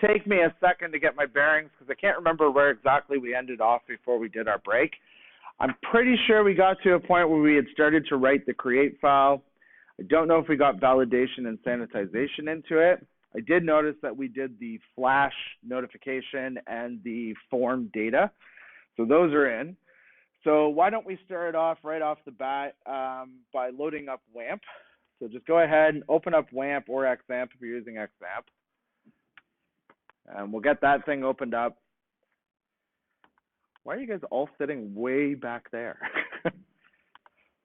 take me a second to get my bearings because I can't remember where exactly we ended off before we did our break. I'm pretty sure we got to a point where we had started to write the create file. I don't know if we got validation and sanitization into it. I did notice that we did the flash notification and the form data. So those are in. So why don't we start off right off the bat by loading up WAMP. So just go ahead and open up WAMP or XAMPP if you're using XAMPP. And we'll get that thing opened up. Why are you guys all sitting way back there?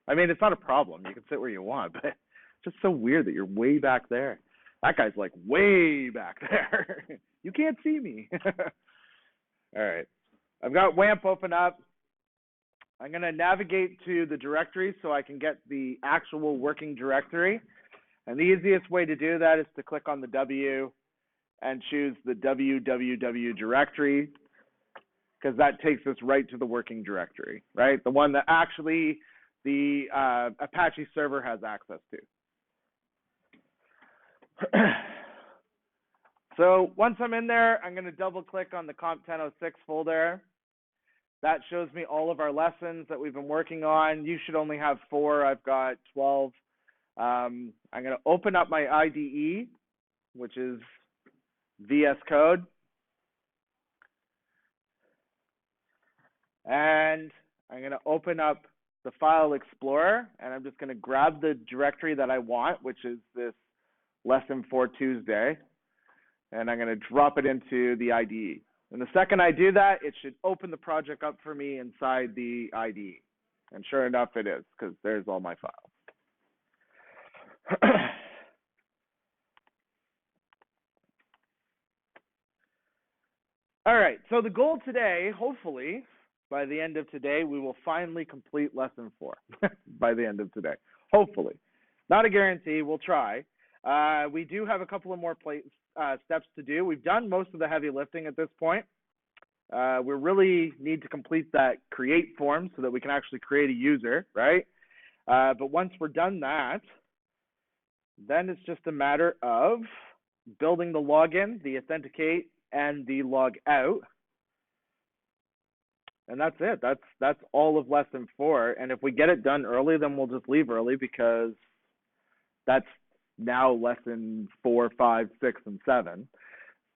I mean, it's not a problem. You can sit where you want, but it's just so weird that you're way back there. That guy's like way back there. You can't see me. All right. I've got WAMP open up. I'm going to navigate to the directory so I can get the actual working directory. And the easiest way to do that is to click on the W and choose the www directory, because that takes us right to the working directory, right? The one that actually the Apache server has access to. So once I'm in there, I'm going to double click on the COMP-1006 folder. That shows me all of our lessons that we've been working on. You should only have 4. I've got 12. I'm going to open up my IDE, which is VS Code. And I'm going to open up the File Explorer, and I'm just going to grab the directory that I want, which is this Lesson 4 Tuesday, and I'm going to drop it into the IDE. And the second I do that, it should open the project up for me inside the IDE. And sure enough, it is, because there's all my files. All right, so the goal today, hopefully, by the end of today, we will finally complete Lesson 4 by the end of today. Hopefully. Not a guarantee. We'll try. We do have a couple of more steps to do. We've done most of the heavy lifting at this point. We really need to complete that create form so that we can actually create a user, right? But once we're done that, then it's just a matter of building the login, the authenticate, and the log out. And that's it. That's all of Lesson 4. And if we get it done early, then we'll just leave early, because that's now Lesson 4, 5, 6, and 7.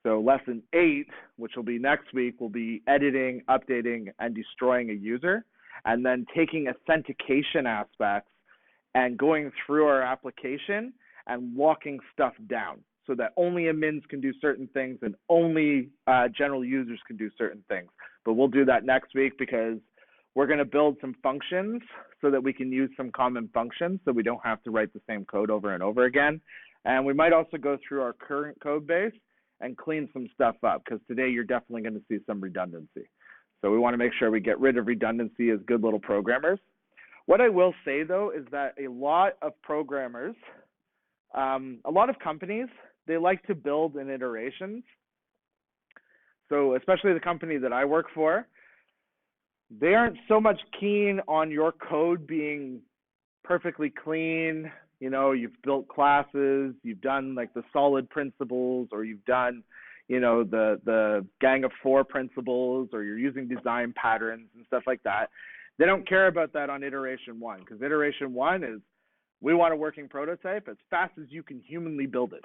So Lesson 8, which will be next week, will be editing, updating, and destroying a user, and then taking authentication aspects and going through our application and locking stuff down so that only admins can do certain things and only general users can do certain things. But we'll do that next week, because we're going to build some functions so that we can use some common functions so we don't have to write the same code over and over again. And we might also go through our current code base and clean some stuff up, because today you're definitely going to see some redundancy. So we want to make sure we get rid of redundancy as good little programmers. What I will say, though, is that a lot of programmers, a lot of companies, they like to build in iterations. So especially the company that I work for, they aren't so much keen on your code being perfectly clean. You know, you've built classes, you've done like the solid principles, or you've done, you know, the gang of 4 principles, or you're using design patterns and stuff like that. They don't care about that on iteration 1, because iteration 1 is, we want a working prototype as fast as you can humanly build it,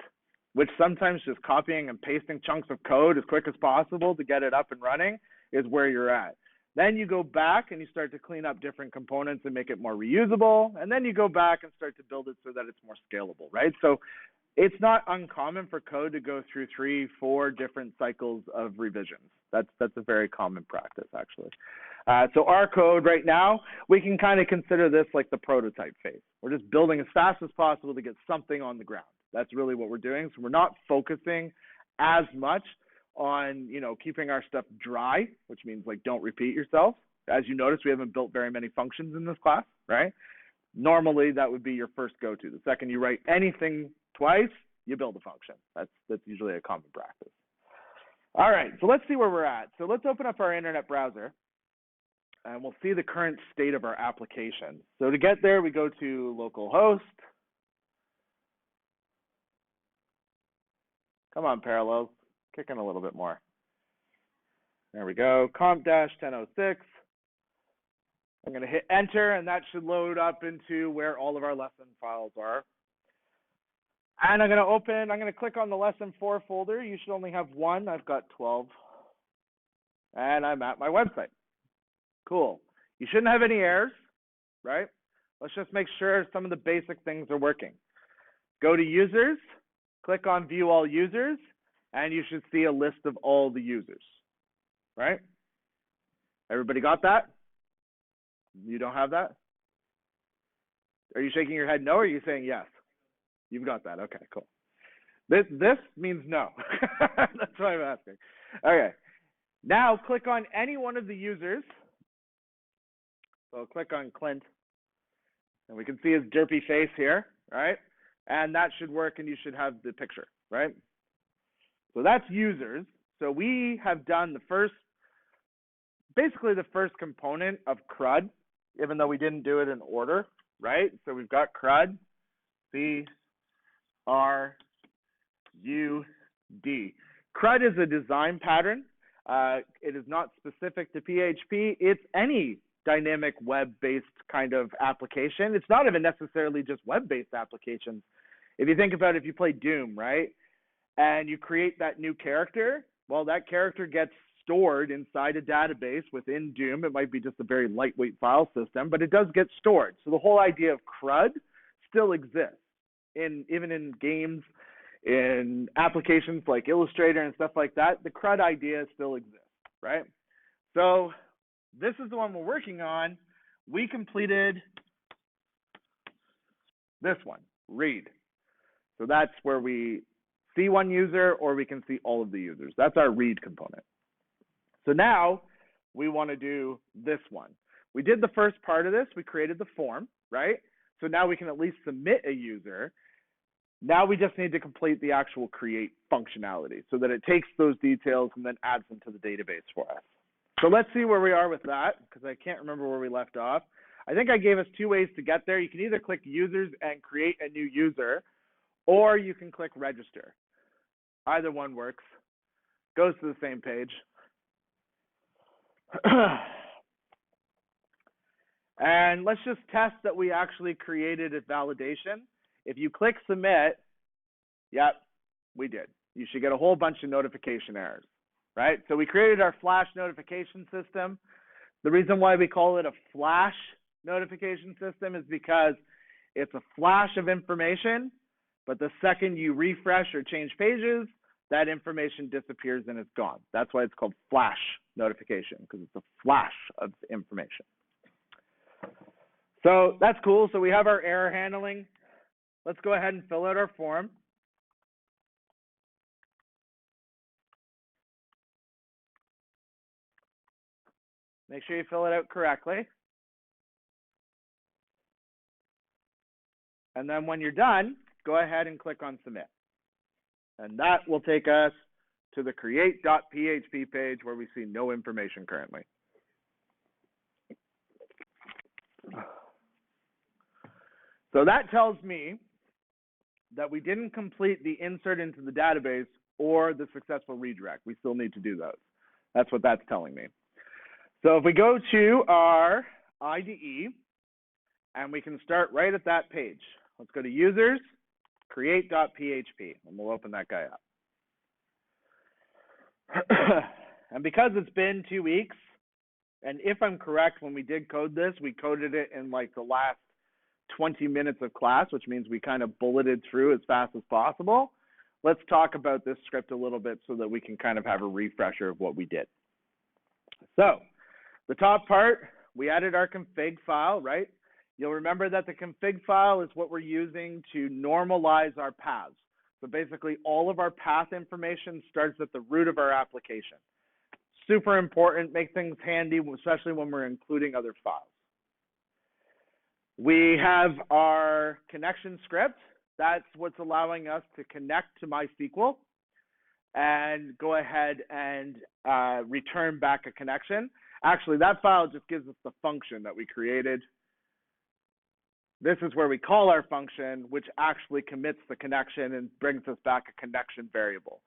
which sometimes just copying and pasting chunks of code as quick as possible to get it up and running is where you're at. Then you go back and you start to clean up different components and make it more reusable. And then you go back and start to build it so that it's more scalable, right? So it's not uncommon for code to go through 3, 4 different cycles of revisions. That's a very common practice, actually. So our code right now, we can kind of consider this like the prototype phase. We're just building as fast as possible to get something on the ground. That's really what we're doing. So we're not focusing as much on, you know, keeping our stuff dry, which means like don't repeat yourself. As you notice, we haven't built very many functions in this class, right? Normally that would be your first go-to. The second you write anything twice, you build a function. That's usually a common practice. All right, so let's see where we're at. So let's open up our internet browser and we'll see the current state of our application. So to get there, we go to localhost. Come on, Parallels. kick in a little bit more. There we go, COMP-1006. I'm going to hit enter, and that should load up into where all of our lesson files are. And I'm going to click on the lesson 4 folder. You should only have one. I've got 12. And I'm at my website. Cool. You shouldn't have any errors, right? Let's just make sure some of the basic things are working. Go to users, click on view all users, and you should see a list of all the users, right? Everybody got that? You don't have that? Are you shaking your head no, or are you saying yes? You've got that. Okay, cool. This means no. That's why I'm asking. Okay. Now click on any one of the users. So click on Clint, and we can see his derpy face here, right? And that should work, and you should have the picture, right? So that's users. So we have done basically the first component of CRUD, even though we didn't do it in order, right? So we've got CRUD, C-R-U-D. CRUD is a design pattern. It is not specific to PHP. It's any dynamic web-based kind of application. It's not even necessarily just web-based applications. If you think about it, if you play Doom, right, and you create that new character, well, that character gets stored inside a database within Doom. It might be just a very lightweight file system, but it does get stored. So the whole idea of CRUD still exists, even in games, in applications like Illustrator and stuff like that. The CRUD idea still exists, right? So this is the one we're working on. We completed this one, read. So that's where we see one user, or we can see all of the users. That's our read component. So now we want to do this one. We did the first part of this. We created the form, right? So now we can at least submit a user. Now we just need to complete the actual create functionality so that it takes those details and then adds them to the database for us. So let's see where we are with that, because I can't remember where we left off. I think I gave us 2 ways to get there. You can either click users and create a new user, or you can click register. Either one works. Goes to the same page. And let's just test that we actually created a validation. If you click submit, yep, we did. You should get a whole bunch of notification errors, right? So we created our flash notification system. The reason why we call it a flash notification system is because it's a flash of information, but the second you refresh or change pages, that information disappears and it's gone. That's why it's called flash notification, because it's a flash of information. So that's cool. So we have our error handling. Let's go ahead and fill out our form. Make sure you fill it out correctly. And then when you're done, go ahead and click on submit. And that will take us to the create.php page where we see no information currently. So that tells me that we didn't complete the insert into the database or the successful redirect. We still need to do those. That's what that's telling me. So if we go to our IDE, and we can start right at that page. Let's go to users, create.php, and we'll open that guy up. And because it's been 2 weeks, and if I'm correct, when we did code this, we coded it in like the last 20 minutes of class, which means we kind of bulleted through as fast as possible. Let's talk about this script a little bit so that we can kind of have a refresher of what we did. So the top part, we added our config file, right? You'll remember that the config file is what we're using to normalize our paths. So basically all of our path information starts at the root of our application. Super important, make things handy, especially when we're including other files. We have our connection script. That's what's allowing us to connect to MySQL and go ahead and return back a connection. Actually, that file just gives us the function that we created. This is where we call our function, which actually commits the connection and brings us back a connection variable.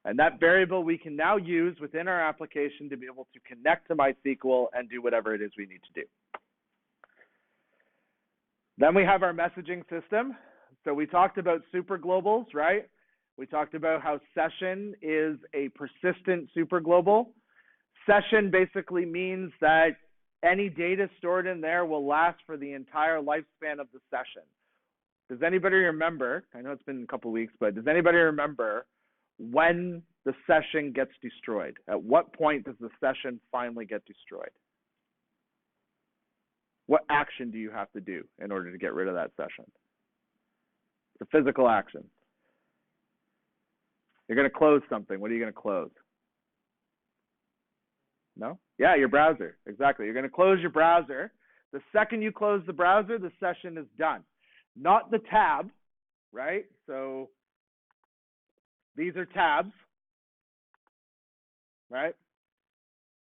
And that variable we can now use within our application to be able to connect to MySQL and do whatever it is we need to do. Then we have our messaging system. So we talked about superglobals, right? We talked about how session is a persistent superglobal. Session basically means that any data stored in there will last for the entire lifespan of the session. Does anybody remember, I know it's been a couple of weeks, but does anybody remember when the session gets destroyed? At what point does the session finally get destroyed? What action do you have to do in order to get rid of that session? The physical action. You're going to close something. What are you going to close? No? Yeah, your browser. Exactly. You're going to close your browser. The second you close the browser, the session is done. Not the tab, right? So these are tabs, right?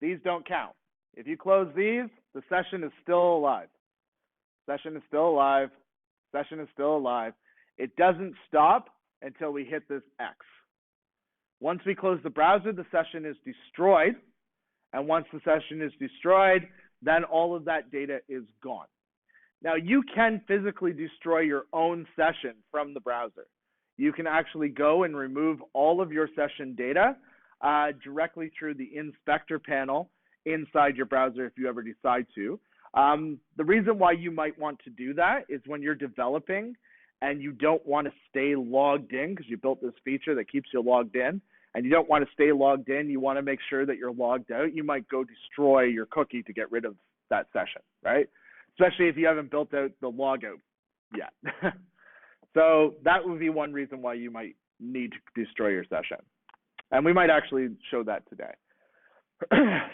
These don't count. If you close these, the session is still alive. Session is still alive. Session is still alive. It doesn't stop until we hit this X. Once we close the browser, the session is destroyed. And once the session is destroyed, then all of that data is gone. Now, you can physically destroy your own session from the browser. You can actually go and remove all of your session data directly through the inspector panel inside your browser if you ever decide to. The reason why you might want to do that is when you're developing and you don't want to stay logged in because you built this feature that keeps you logged in, and you don't want to stay logged in, you want to make sure that you're logged out, you might go destroy your cookie to get rid of that session, right? Especially if you haven't built out the logout yet. So that would be one reason why you might need to destroy your session. And we might actually show that today.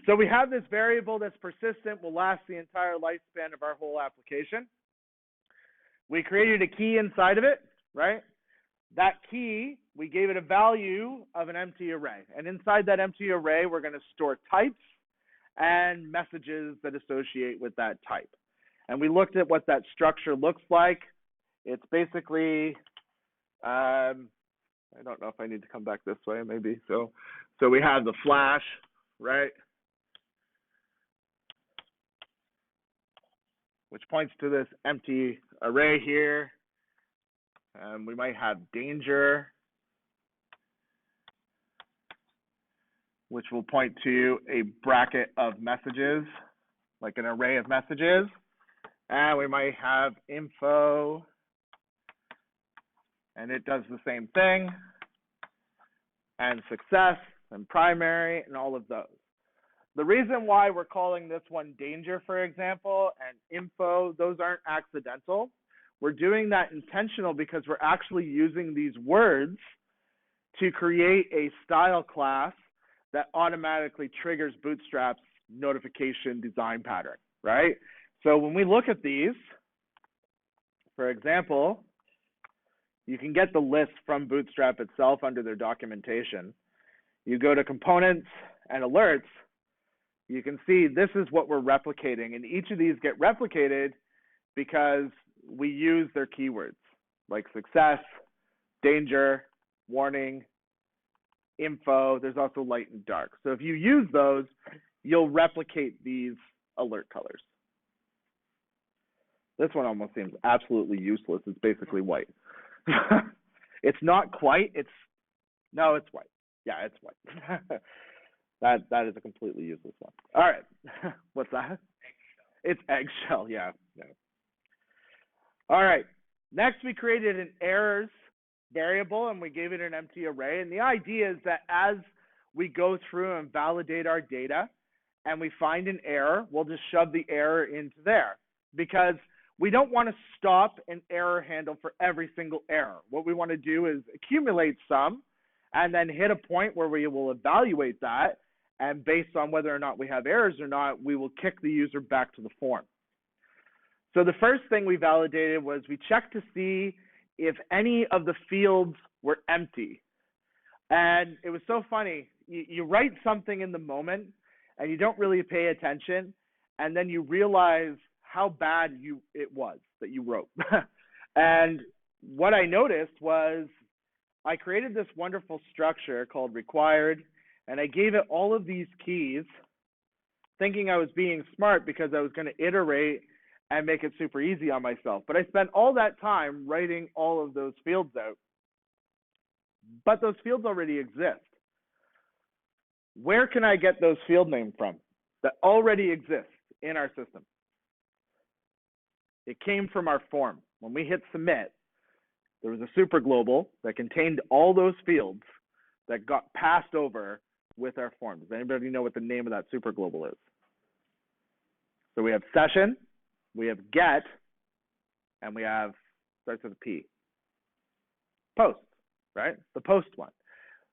So we have this variable that's persistent, will last the entire lifespan of our whole application. We created a key inside of it, right? That key, we gave it a value of an empty array. And inside that empty array, we're going to store types and messages that associate with that type. And we looked at what that structure looks like. It's basically, I don't know if I need to come back this way, maybe. So we have the flash, right? Which points to this empty array here. We might have danger, which will point to a bracket of messages, like an array of messages. And we might have info, and it does the same thing, and success, and primary, and all of those. The reason why we're calling this one danger, for example, and info, those aren't accidental. We're doing that intentional because we're actually using these words to create a style class that automatically triggers Bootstrap's notification design pattern, right? So when we look at these, for example, you can get the list from Bootstrap itself under their documentation. You go to components and alerts, you can see this is what we're replicating, and each of these get replicated because we use their keywords like success, danger, warning, info. There's also light and dark. So if you use those, you'll replicate these alert colors. This one almost seems absolutely useless. It's basically white. It's not quite. No, it's white. Yeah, it's white. That is a completely useless one. All right. What's that? Eggshell. It's eggshell. Yeah. All right. Next, we created an errors variable, and we gave it an empty array. And the idea is that as we go through and validate our data and we find an error, we'll just shove the error into there, because we don't want to stop an error handle for every single error. What we want to do is accumulate some and then hit a point where we will evaluate that. And based on whether or not we have errors or not, we will kick the user back to the form. So the first thing we validated was we checked to see if any of the fields were empty. And it was so funny. You write something in the moment and you don't really pay attention, and then you realize how bad it was that you wrote. And what I noticed was I created this wonderful structure called required, and I gave it all of these keys, thinking I was being smart because I was going to iterate and make it super easy on myself. But I spent all that time writing all of those fields out. But those fields already exist. Where can I get those field names from that already exist in our system? It came from our form. When we hit submit, there was a super global that contained all those fields that got passed over with our form. Does anybody know what the name of that super global is? So we have session, we have get, and we have, starts with a P, post, right? The post one.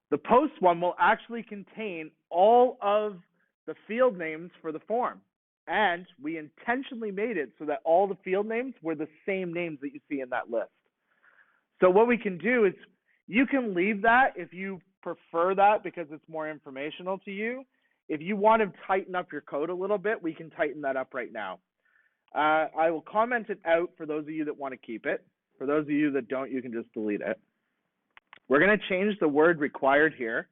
The post one will actually contain all of the field names for the form. And we intentionally made it so that all the field names were the same names that you see in that list. So what we can do is you can leave that if you prefer that because it's more informational to you. If you want to tighten up your code a little bit, we can tighten that up right now. I will comment it out for those of you that want to keep it. For those of you that don't, you can just delete it. We're going to change the word required here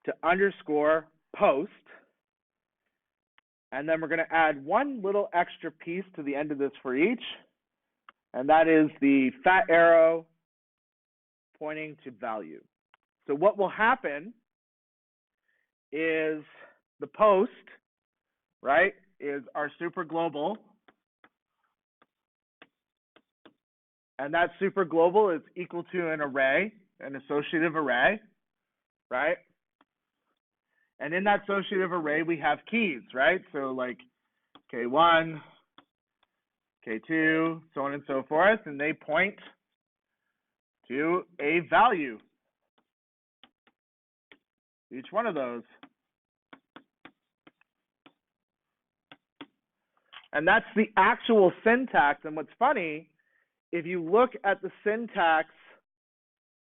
to underscore post. And then we're going to add one little extra piece to the end of this for each. And that is the fat arrow pointing to value. So what will happen is the post, right, is our super global. And that super global is equal to an array, an associative array, right? And in that associative array, we have keys, right? So like K1, K2, so on and so forth, and they point to a value. Each one of those. And that's the actual syntax. And what's funny, if you look at the syntax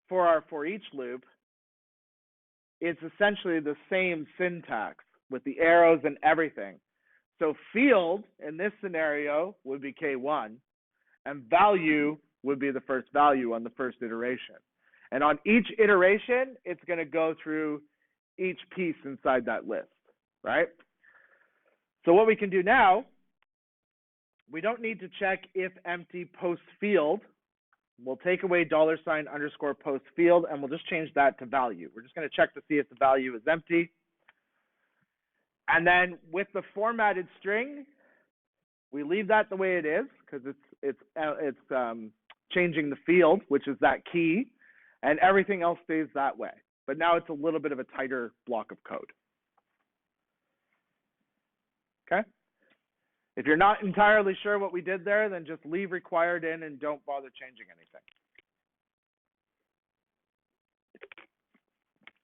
for our for each loop, it's essentially the same syntax with the arrows and everything. So field in this scenario would be K1, and value would be the first value on the first iteration. And on each iteration, it's going to go through each piece inside that list, right? So what we can do now, we don't need to check if empty post field. We'll take away $_ post field, and we'll just change that to value. We're just going to check to see if the value is empty. And then with the formatted string, we leave that the way it is because it's changing the field, which is that key, and everything else stays that way. But now it's a little bit of a tighter block of code. Okay? If you're not entirely sure what we did there, then just leave required in and don't bother changing anything.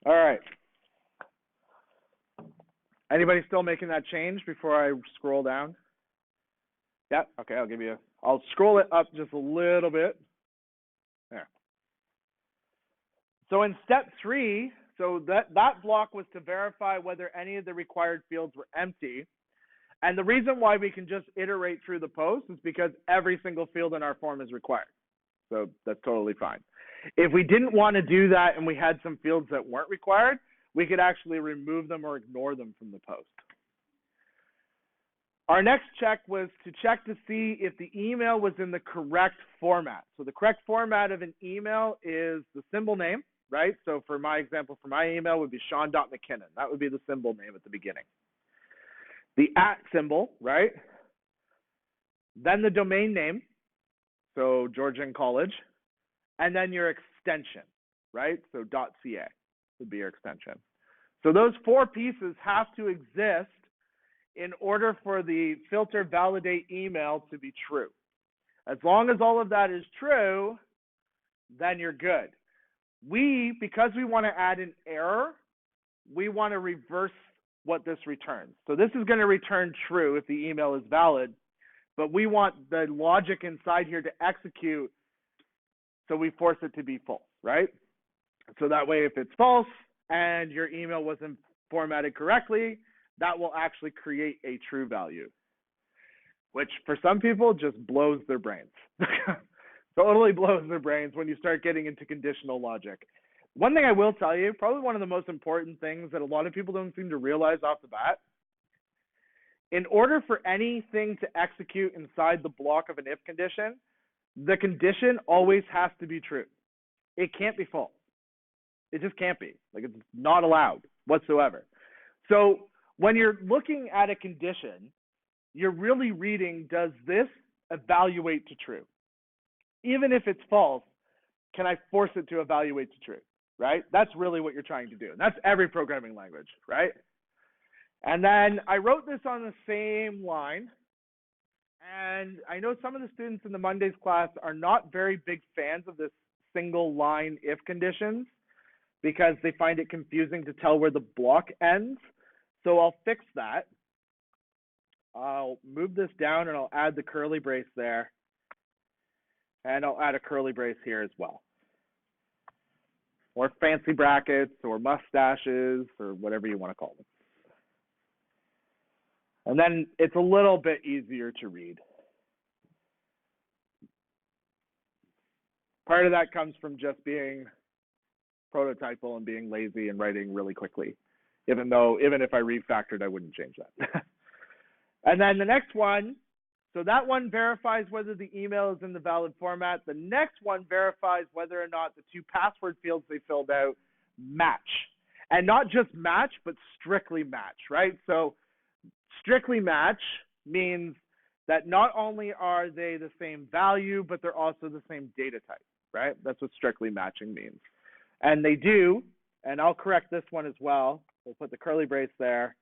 All right. Anybody still making that change before I scroll down? Yeah, okay, I'll scroll it up just a little bit. There. So in step 3, so that block was to verify whether any of the required fields were empty. And the reason why we can just iterate through the post is because every single field in our form is required. So that's totally fine. If we didn't want to do that and we had some fields that weren't required, we could actually remove them or ignore them from the post. Our next check was to check to see if the email was in the correct format. So the correct format of an email is the symbol name, right? So for my example, for my email would be Sean.McKinnon. That would be the symbol name at the beginning. The @ symbol, right? Then the domain name, so Georgian College, and then your extension, right? So .ca would be your extension. So those 4 pieces have to exist in order for the filter validate email to be true. As long as all of that is true, then you're good. Because we want to add an error, we want to reverse what this returns. So this is going to return true if the email is valid, but we want the logic inside here to execute, so we force it to be false, right? So that way, if it's false and your email wasn't formatted correctly, that will actually create a true value, which for some people just blows their brains. Totally blows their brains when you start getting into conditional logic. One thing I will tell you, probably one of the most important things that a lot of people don't seem to realize off the bat, in order for anything to execute inside the block of an if condition, the condition always has to be true. It can't be false. It just can't be. Like, it's not allowed whatsoever. So when you're looking at a condition, you're really reading, does this evaluate to true? Even if it's false, can I force it to evaluate to true, right? That's really what you're trying to do. And that's every programming language, right? And then I wrote this on the same line. And I know some of the students in the Mondays class are not very big fans of this single line if conditions because they find it confusing to tell where the block ends. So I'll fix that. I'll move this down and I'll add the curly brace there. And I'll add a curly brace here as well. Or fancy brackets or mustaches or whatever you want to call them. And then it's a little bit easier to read. Part of that comes from just being prototypal and being lazy and writing really quickly. Even if I refactored, I wouldn't change that. And then the next one, so that one verifies whether the email is in the valid format. The next one verifies whether or not the two password fields they filled out match. And not just match, but strictly match, right? So strictly match means that not only are they the same value, but they're also the same data type, right? That's what strictly matching means. And they do, and I'll correct this one as well. We'll put the curly brace there.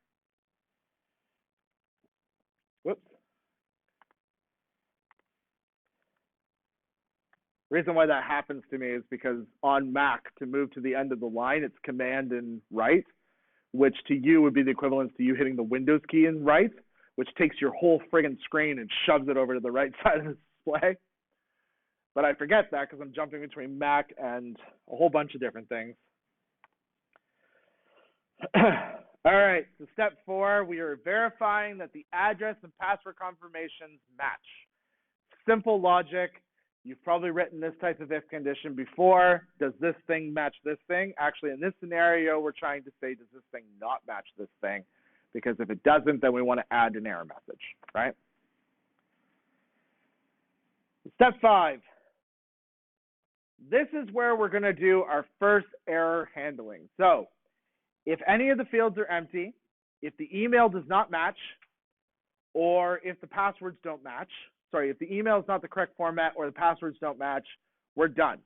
Whoops. The reason why that happens to me is because on Mac, to move to the end of the line, it's Command and right, which to you would be the equivalent to you hitting the Windows key and right, which takes your whole friggin' screen and shoves it over to the right side of the display. But I forget that because I'm jumping between Mac and a whole bunch of different things. All right, so step 4, we are verifying that the address and password confirmations match. Simple logic. You've probably written this type of if condition before. Does this thing match this thing? Actually, in this scenario, we're trying to say, does this thing not match this thing? Because if it doesn't, then we want to add an error message, right? Step 5. This is where we're going to do our first error handling. So if any of the fields are empty, if the email does not match, or if the passwords don't match, if the email is not the correct format or the passwords don't match, we're done.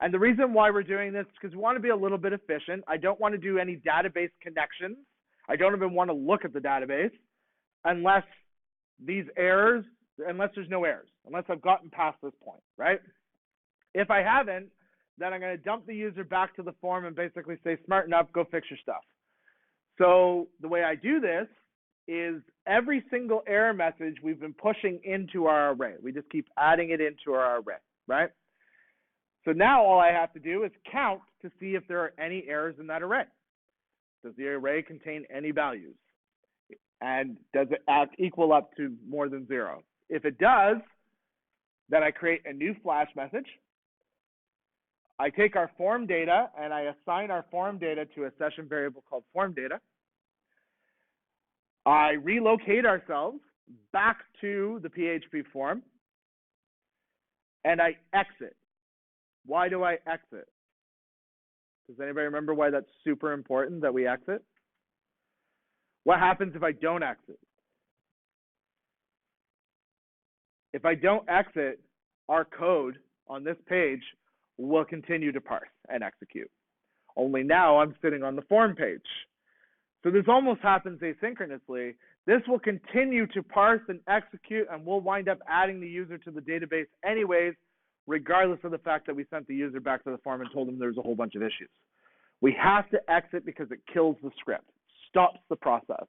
And the reason why we're doing this is because we want to be a little bit efficient. I don't want to do any database connections. I don't even want to look at the database unless there's no errors, unless I've gotten past this point, right? If I haven't, then I'm going to dump the user back to the form and basically say, smarten up, go fix your stuff. So the way I do this is every single error message we've been pushing into our array. We just keep adding it into our array, right? So now all I have to do is count to see if there are any errors in that array. Does the array contain any values? And does it equal up to more than 0? If it does, then I create a new flash message. I take our form data and I assign our form data to a session variable called form data. I relocate ourselves back to the PHP form and I exit. Why do I exit? Does anybody remember why that's super important that we exit? What happens if I don't exit? If I don't exit, our code on this page will continue to parse and execute. Only now I'm sitting on the form page. So this almost happens asynchronously. This will continue to parse and execute, and we'll wind up adding the user to the database anyways, regardless of the fact that we sent the user back to the form and told them there's a whole bunch of issues. We have to exit because it kills the script, stops the process.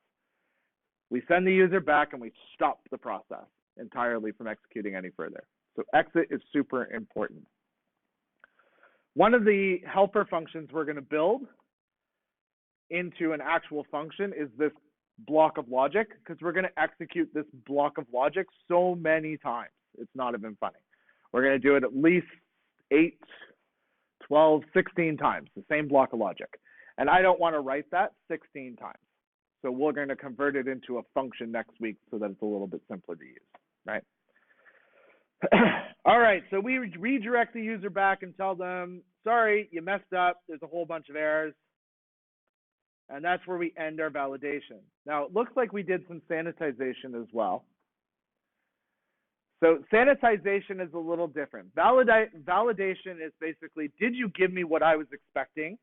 We send the user back and we stop the process entirely from executing any further. So exit is super important. One of the helper functions we're going to build into an actual function is this block of logic, because we're going to execute this block of logic so many times. It's not even funny. We're going to do it at least 8, 12, 16 times, the same block of logic. And I don't want to write that 16 times. So we're going to convert it into a function next week so that it's a little bit simpler to use, right? All right, so we redirect the user back and tell them, sorry, you messed up. There's a whole bunch of errors. And that's where we end our validation. Now, it looks like we did some sanitization as well. So sanitization is a little different. Validation is basically, did you give me what I was expecting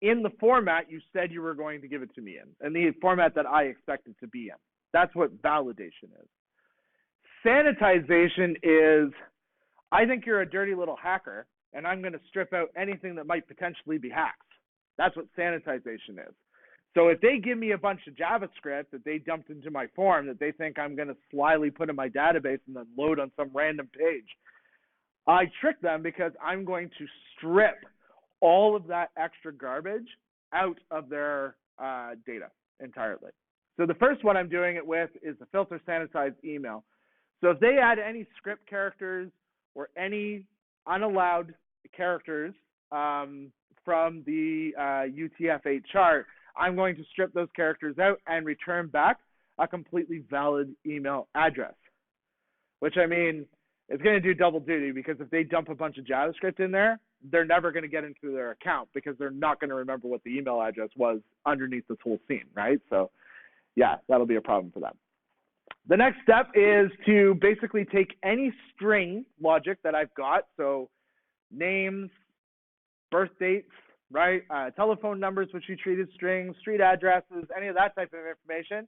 in the format you said you were going to give it to me in the format that I expected to be in? That's what validation is. Sanitization is, I think you're a dirty little hacker, and I'm going to strip out anything that might potentially be hacks. That's what sanitization is. So if they give me a bunch of JavaScript that they dumped into my form that they think I'm going to slyly put in my database and then load on some random page, I trick them because I'm going to strip all of that extra garbage out of their data entirely. So the first one I'm doing it with is the filter sanitized email. So if they add any script characters or any unallowed characters from the UTF-8 chart, I'm going to strip those characters out and return back a completely valid email address, which, I mean, is going to do double duty, because if they dump a bunch of JavaScript in there, they're never going to get into their account because they're not going to remember what the email address was underneath this whole scene, right? So yeah, that'll be a problem for them. The next step is to basically take any string logic that I've got, so names, birth dates, right? Telephone numbers, which we treat as strings, street addresses, any of that type of information,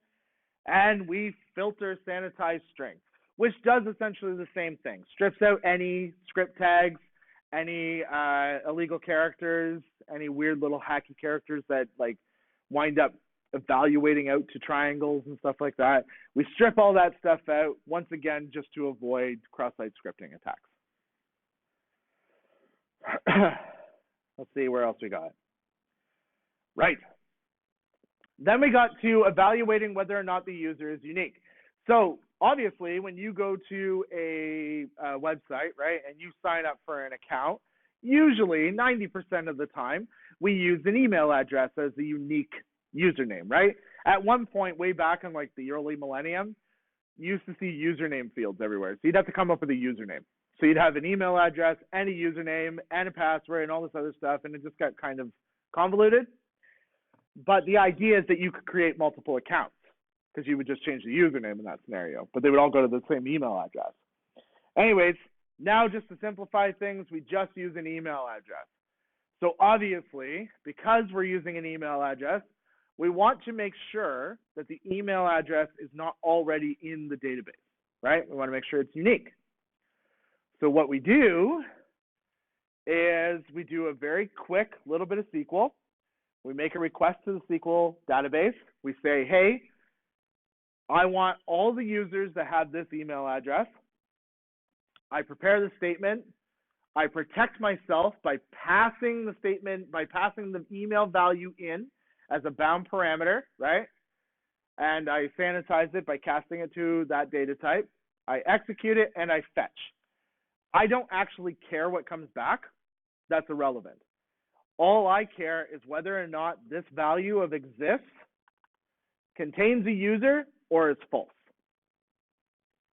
and we filter sanitize string, which does essentially the same thing. Strips out any script tags, any illegal characters, any weird little hacky characters that like wind up evaluating out to triangles and stuff like that. We strip all that stuff out, once again, just to avoid cross-site scripting attacks. Let's see where else we got. Right. Then we got to evaluating whether or not the user is unique. So obviously, when you go to a website, right, and you sign up for an account, usually 90% of the time, we use an email address as the unique username, right? At one point, way back in like the early millennium, you used to see username fields everywhere. So you'd have to come up with a username. So you'd have an email address and a username and a password and all this other stuff, and it just got kind of convoluted. But the idea is that you could create multiple accounts because you would just change the username in that scenario, but they would all go to the same email address. Anyways, now just to simplify things, we just use an email address. So obviously, because we're using an email address, we want to make sure that the email address is not already in the database, right? We want to make sure it's unique. So what we do is we do a very quick little bit of SQL. We make a request to the SQL database. We say, hey, I want all the users that have this email address. I prepare the statement. I protect myself by passing the statement, by passing the email value in as a bound parameter, right? And I sanitize it by casting it to that data type. I execute it and I fetch. I don't actually care what comes back. That's irrelevant. All I care is whether or not this value of exists contains a user or is false,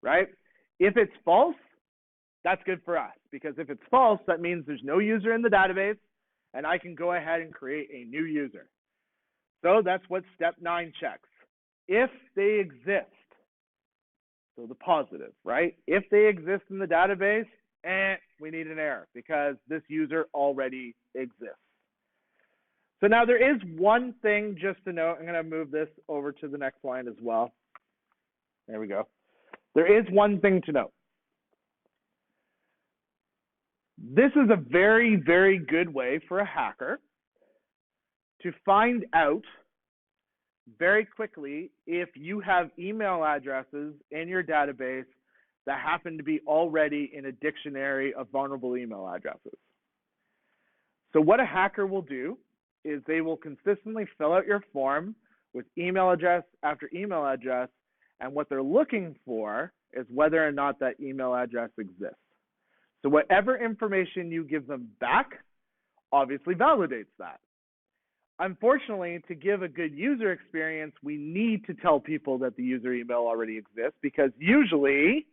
right? If it's false, that's good for us, because if it's false, that means there's no user in the database and I can go ahead and create a new user. So that's what step 9 checks. If they exist, so the positive, right? If they exist in the database, we need an error because this user already exists. So now there is one thing just to note. I'm going to move this over to the next line as well. There we go. There is one thing to note. This is a very, very good way for a hacker to find out very quickly if you have email addresses in your database that happen to be already in a dictionary of vulnerable email addresses. So what a hacker will do is they will consistently fill out your form with email address after email address, and what they're looking for is whether or not that email address exists. So whatever information you give them back obviously validates that. Unfortunately, to give a good user experience, we need to tell people that the user email already exists, because usually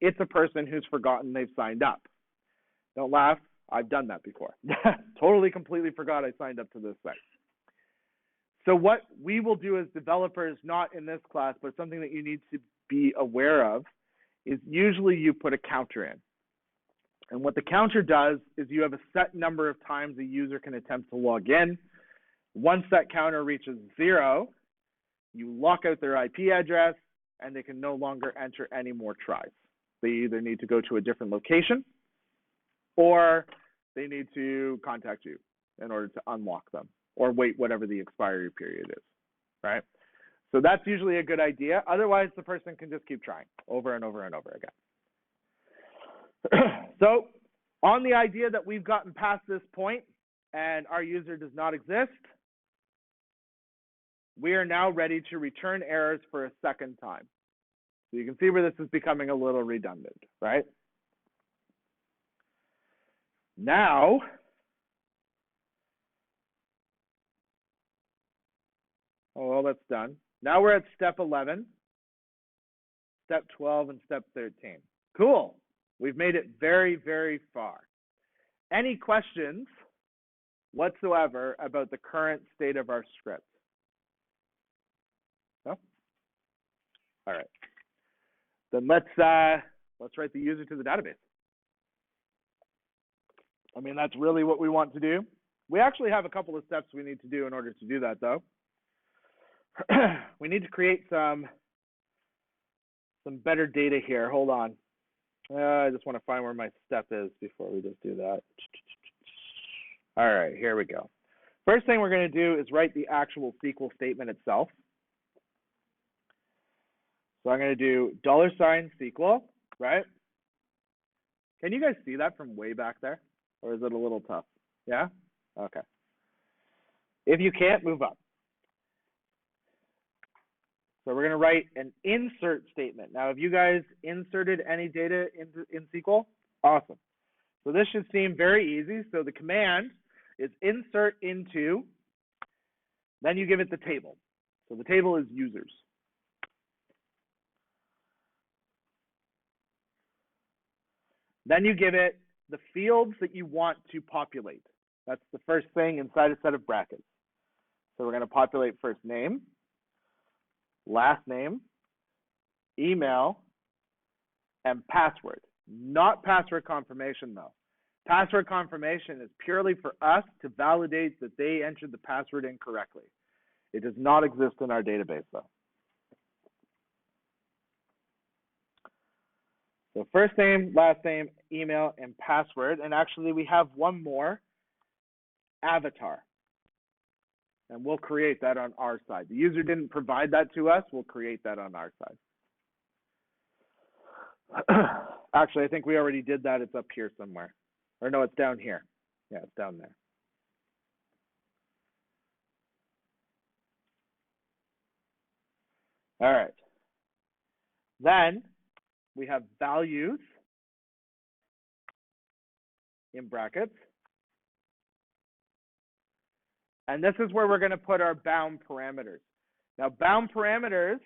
it's a person who's forgotten they've signed up. Don't laugh. I've done that before. Totally, completely forgot I signed up to this site. So what we will do as developers, not in this class, but something that you need to be aware of, is usually you put a counter in. And what the counter does is you have a set number of times a user can attempt to log in. Once that counter reaches 0, you lock out their IP address, and they can no longer enter any more tries. They either need to go to a different location, or they need to contact you in order to unlock them, or wait whatever the expiry period is, right? So that's usually a good idea. Otherwise, the person can just keep trying over and over and over again. So on the idea that we've gotten past this point and our user does not exist, we are now ready to return errors for a second time. So you can see where this is becoming a little redundant, right? Now, oh, well, that's done. Now we're at step 11, step 12, and step 13. Cool. We've made it very, very far. Any questions whatsoever about the current state of our script? No? All right. Then let's write the user to the database. I mean, that's really what we want to do. We actually have a couple of steps we need to do in order to do that, though. We need to create some better data here. Hold on. I just want to find where my step is before we just do that. All right, here we go. First thing we're going to do is write the actual SQL statement itself. So I'm going to do $SQL, right? Can you guys see that from way back there? Or is it a little tough? Yeah? Okay. If you can't, move up. So we're going to write an insert statement. Now, have you guys inserted any data in SQL? Awesome. So this should seem very easy. So the command is insert into, then you give it the table. So the table is users. Then you give it the fields that you want to populate. That's the first thing inside a set of brackets. So we're going to populate first name, last name, email, and password. Not password confirmation, though. Password confirmation is purely for us to validate that they entered the password incorrectly. It does not exist in our database, though. So first name, last name, email, and password. And actually, we have one more, avatar. And we'll create that on our side. The user didn't provide that to us. We'll create that on our side. Actually, I think we already did that. It's up here somewhere. Or no, it's down here. Yeah, it's down there. All right. Then we have values in brackets. And this is where we're going to put our bound parameters. Now, bound parameters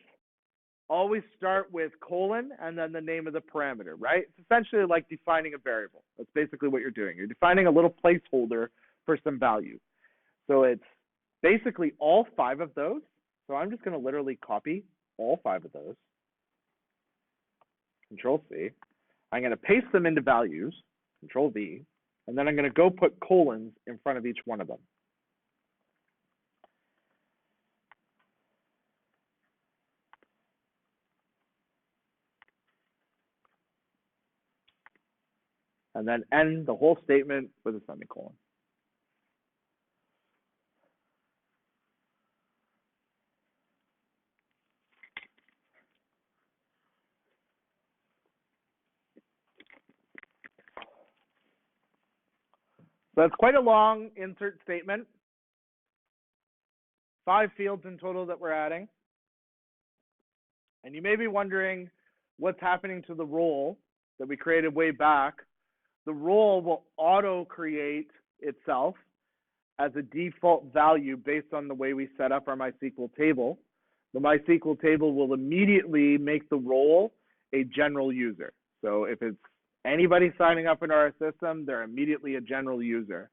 always start with colon and then the name of the parameter, right? It's essentially like defining a variable. That's basically what you're doing. You're defining a little placeholder for some value. So it's basically all 5 of those. So I'm just going to literally copy all 5 of those. Control C. I'm going to paste them into values, Control V, and then I'm going to go put colons in front of each one of them. And then end the whole statement with a semicolon. So it's quite a long insert statement. 5 fields in total that we're adding. And you may be wondering what's happening to the role that we created way back the role will auto-create itself as a default value based on the way we set up our MySQL table. The MySQL table will immediately make the role a general user. So if it's anybody signing up into our system, they're immediately a general user.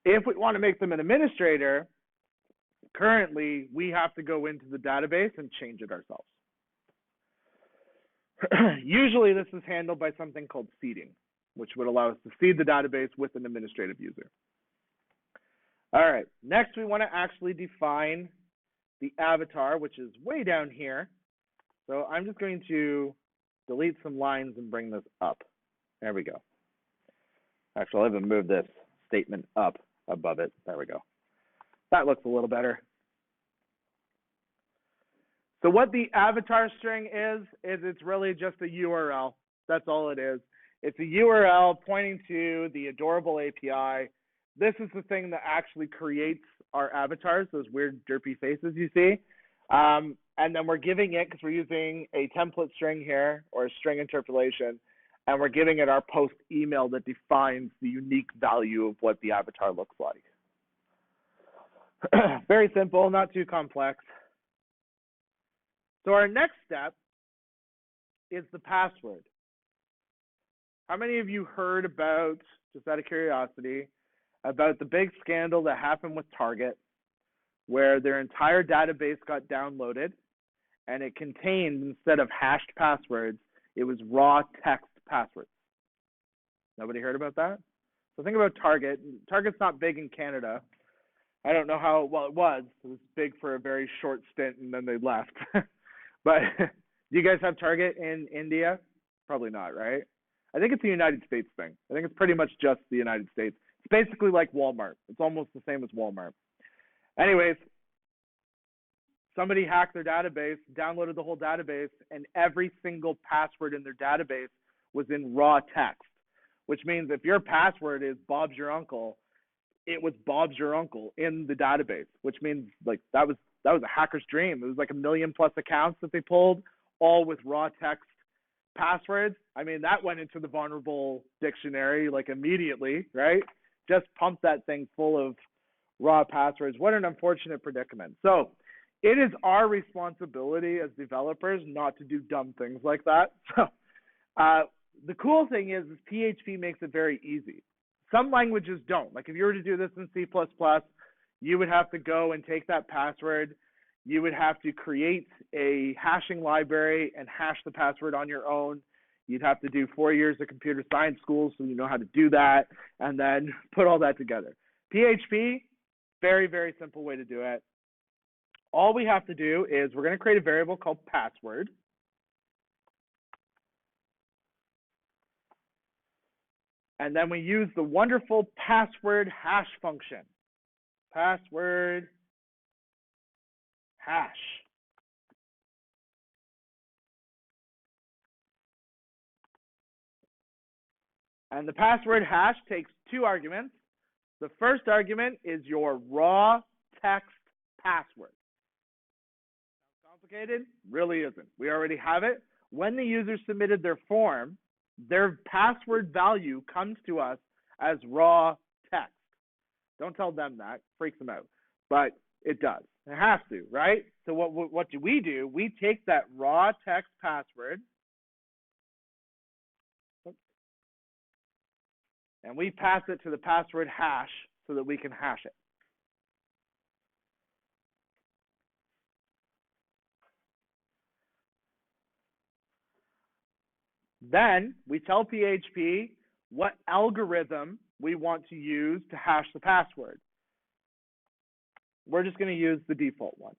If we want to make them an administrator, currently we have to go into the database and change it ourselves. Usually this is handled by something called seeding, which would allow us to seed the database with an administrative user. All right, next we want to actually define the avatar, which is way down here. So I'm just going to delete some lines and bring this up. There we go. Actually, I'll even move this statement up above it. There we go. That looks a little better. So what the avatar string is it's really just a URL. That's all it is. It's a URL pointing to the adorable API. This is the thing that actually creates our avatars, those weird derpy faces you see. And then we're giving it, because we're using a template string here, or a string interpolation, and we're giving it our post email that defines the unique value of what the avatar looks like. Very simple, not too complex. So our next step is the password. How many of you heard about, just out of curiosity, about the big scandal that happened with Target, where their entire database got downloaded and it contained, instead of hashed passwords, it was raw text passwords? Nobody heard about that? So think about Target. Target's not big in Canada. I don't know how, well, it was big for a very short stint and then they left. But do you guys have Target in India? Probably not, right? I think it's a United States thing. I think it's pretty much just the United States. It's basically like Walmart. It's almost the same as Walmart. Anyways, somebody hacked their database, downloaded the whole database, and every single password in their database was in raw text, which means if your password is Bob's your uncle, it was Bob's your uncle in the database, which means like that was a hacker's dream. It was like 1 million+ accounts that they pulled, all with raw text passwords. I mean, that went into the vulnerable dictionary like immediately, right? Just pump that thing full of raw passwords. What an unfortunate predicament. So it is our responsibility as developers not to do dumb things like that. So the cool thing is PHP makes it very easy. Some languages don't. Like if you were to do this in C++, you would have to go and take that password. You would have to create a hashing library and hash the password on your own. You'd have to do 4 years of computer science school so you know how to do that, and then put all that together. PHP, very, very simple way to do it. All we have to do is we're going to create a variable called password. And then we use the wonderful password hash function. Password hash. And the password hash takes 2 arguments. The first argument is your raw text password. Sounds complicated? Really isn't. We already have it. When the user submitted their form, their password value comes to us as raw text. Don't tell them that. Freaks them out. But it does. It has to, right? So what do? We take that raw text password and we pass it to the password hash so that we can hash it. Then we tell PHP what algorithm we want to use to hash the password. We're just going to use the default one.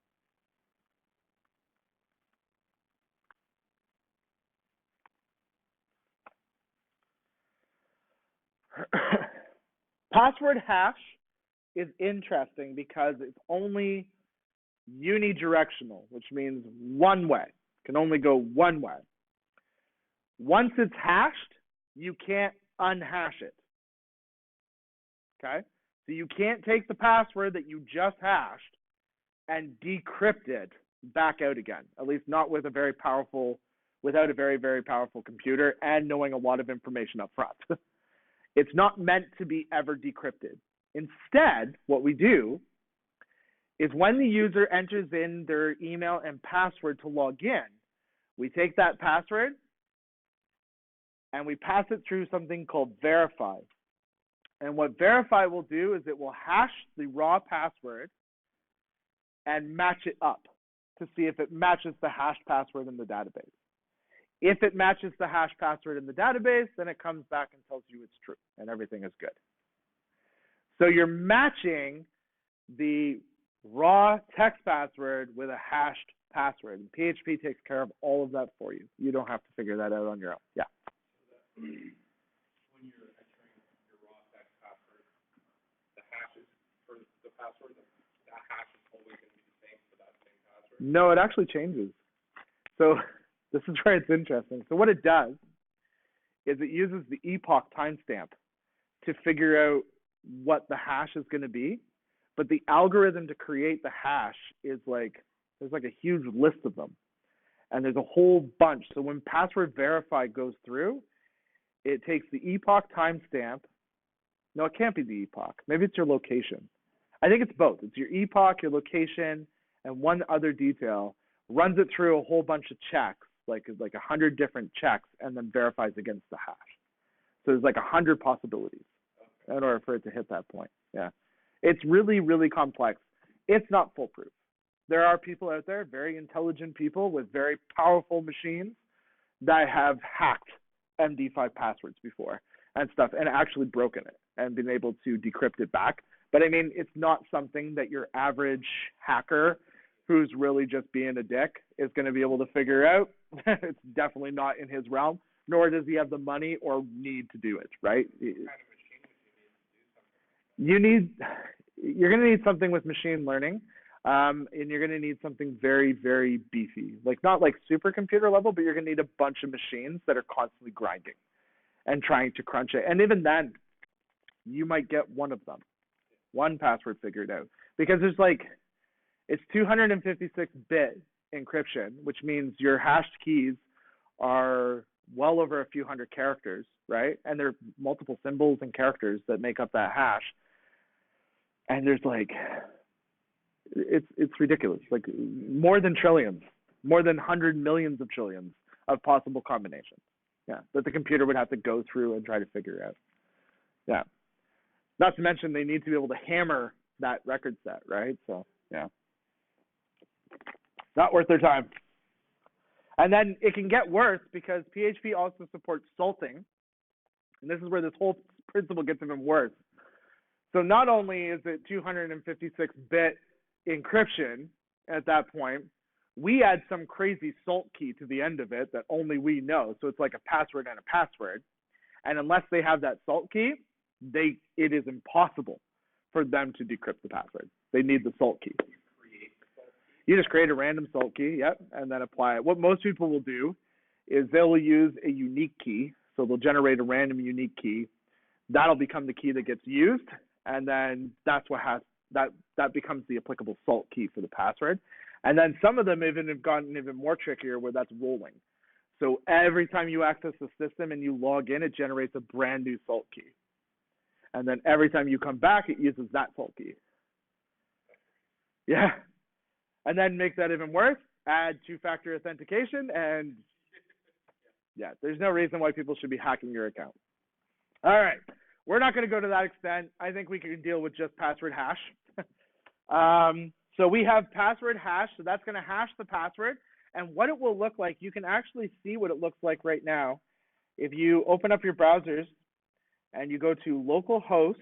Password hash is interesting because it's only unidirectional, which means one way. It can only go one way. Once it's hashed, you can't unhash it. Okay? So you can't take the password that you just hashed and decrypt it back out again, at least not with a very powerful, without a very, very powerful computer and knowing a lot of information up front. It's not meant to be ever decrypted. Instead, what we do is when the user enters in their email and password to log in, we take that password and we pass it through something called verify. And what verify will do is it will hash the raw password and match it up to see if it matches the hashed password in the database. If it matches the hash password in the database, then it comes back and tells you it's true and everything is good. So you're matching the raw text password with a hashed password. And PHP takes care of all of that for you. You don't have to figure that out on your own. Yeah. When you're entering your raw text password, the hashes for the password, that hash is always going to be the same for that same password? No, it actually changes. So this is where it's interesting. So what it does is it uses the epoch timestamp to figure out what the hash is going to be. But the algorithm to create the hash is like, there's like a huge list of them. And there's a whole bunch. So when password verify goes through, it takes the epoch timestamp. No, it can't be the epoch. Maybe it's your location. I think it's both. It's your epoch, your location, and one other detail, runs it through a whole bunch of checks, like 100 different checks, and then verifies against the hash. So there's like 100 possibilities in order for it to hit that point. Yeah. It's really, really complex. It's not foolproof. There are people out there, very intelligent people with very powerful machines that have hacked MD5 passwords before and stuff and actually broken it and been able to decrypt it back. But I mean, it's not something that your average hacker who's really just being a dick is going to be able to figure out. It's definitely not in his realm, nor does he have the money or need to do it, right? You're going to need something with machine learning, and you're going to need something very, very beefy, like not like supercomputer level, but you're going to need a bunch of machines that are constantly grinding and trying to crunch it. And even then, you might get one of them, one password figured out, because there's like, it's 256-bit encryption, which means your hashed keys are well over a few hundred characters, right? And there are multiple symbols and characters that make up that hash. And there's like, it's ridiculous, like more than trillions, more than 100 millions of trillions of possible combinations. Yeah, that the computer would have to go through and try to figure out. Yeah. Not to mention they need to be able to hammer that record set, right? So, yeah. Not worth their time. And then it can get worse because PHP also supports salting. And this is where this whole principle gets even worse. So not only is it 256-bit encryption at that point, we add some crazy salt key to the end of it that only we know. So it's like a password and a password. And unless they have that salt key, it is impossible for them to decrypt the password. They need the salt key. You just create a random salt key, yep, and then apply it. What most people will do is they'll use a unique key. So they'll generate a random unique key. That'll become the key that gets used, and then that's what that becomes the applicable salt key for the password. And then some of them even have gotten even more trickier where that's rolling. So every time you access the system and you log in, it generates a brand new salt key. And then every time you come back, it uses that salt key. Yeah. And then make that even worse, add two-factor authentication, and yeah, there's no reason why people should be hacking your account. All right. We're not going to go to that extent. I think we can deal with just password hash. So we have password hash, so that's going to hash the password. And what it will look like, you can actually see what it looks like right now. If you open up your browsers and you go to localhost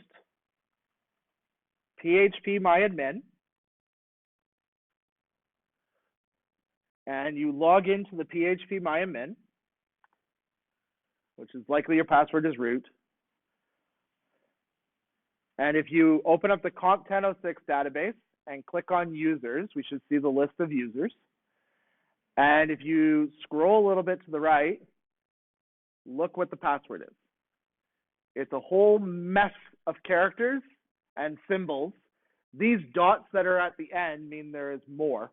phpMyAdmin, and you log into the phpMyAdmin, which is likely your password is root. And if you open up the COMP-1006 database and click on users, we should see the list of users. And if you scroll a little bit to the right, look what the password is. It's a whole mess of characters and symbols. These dots that are at the end mean there is more.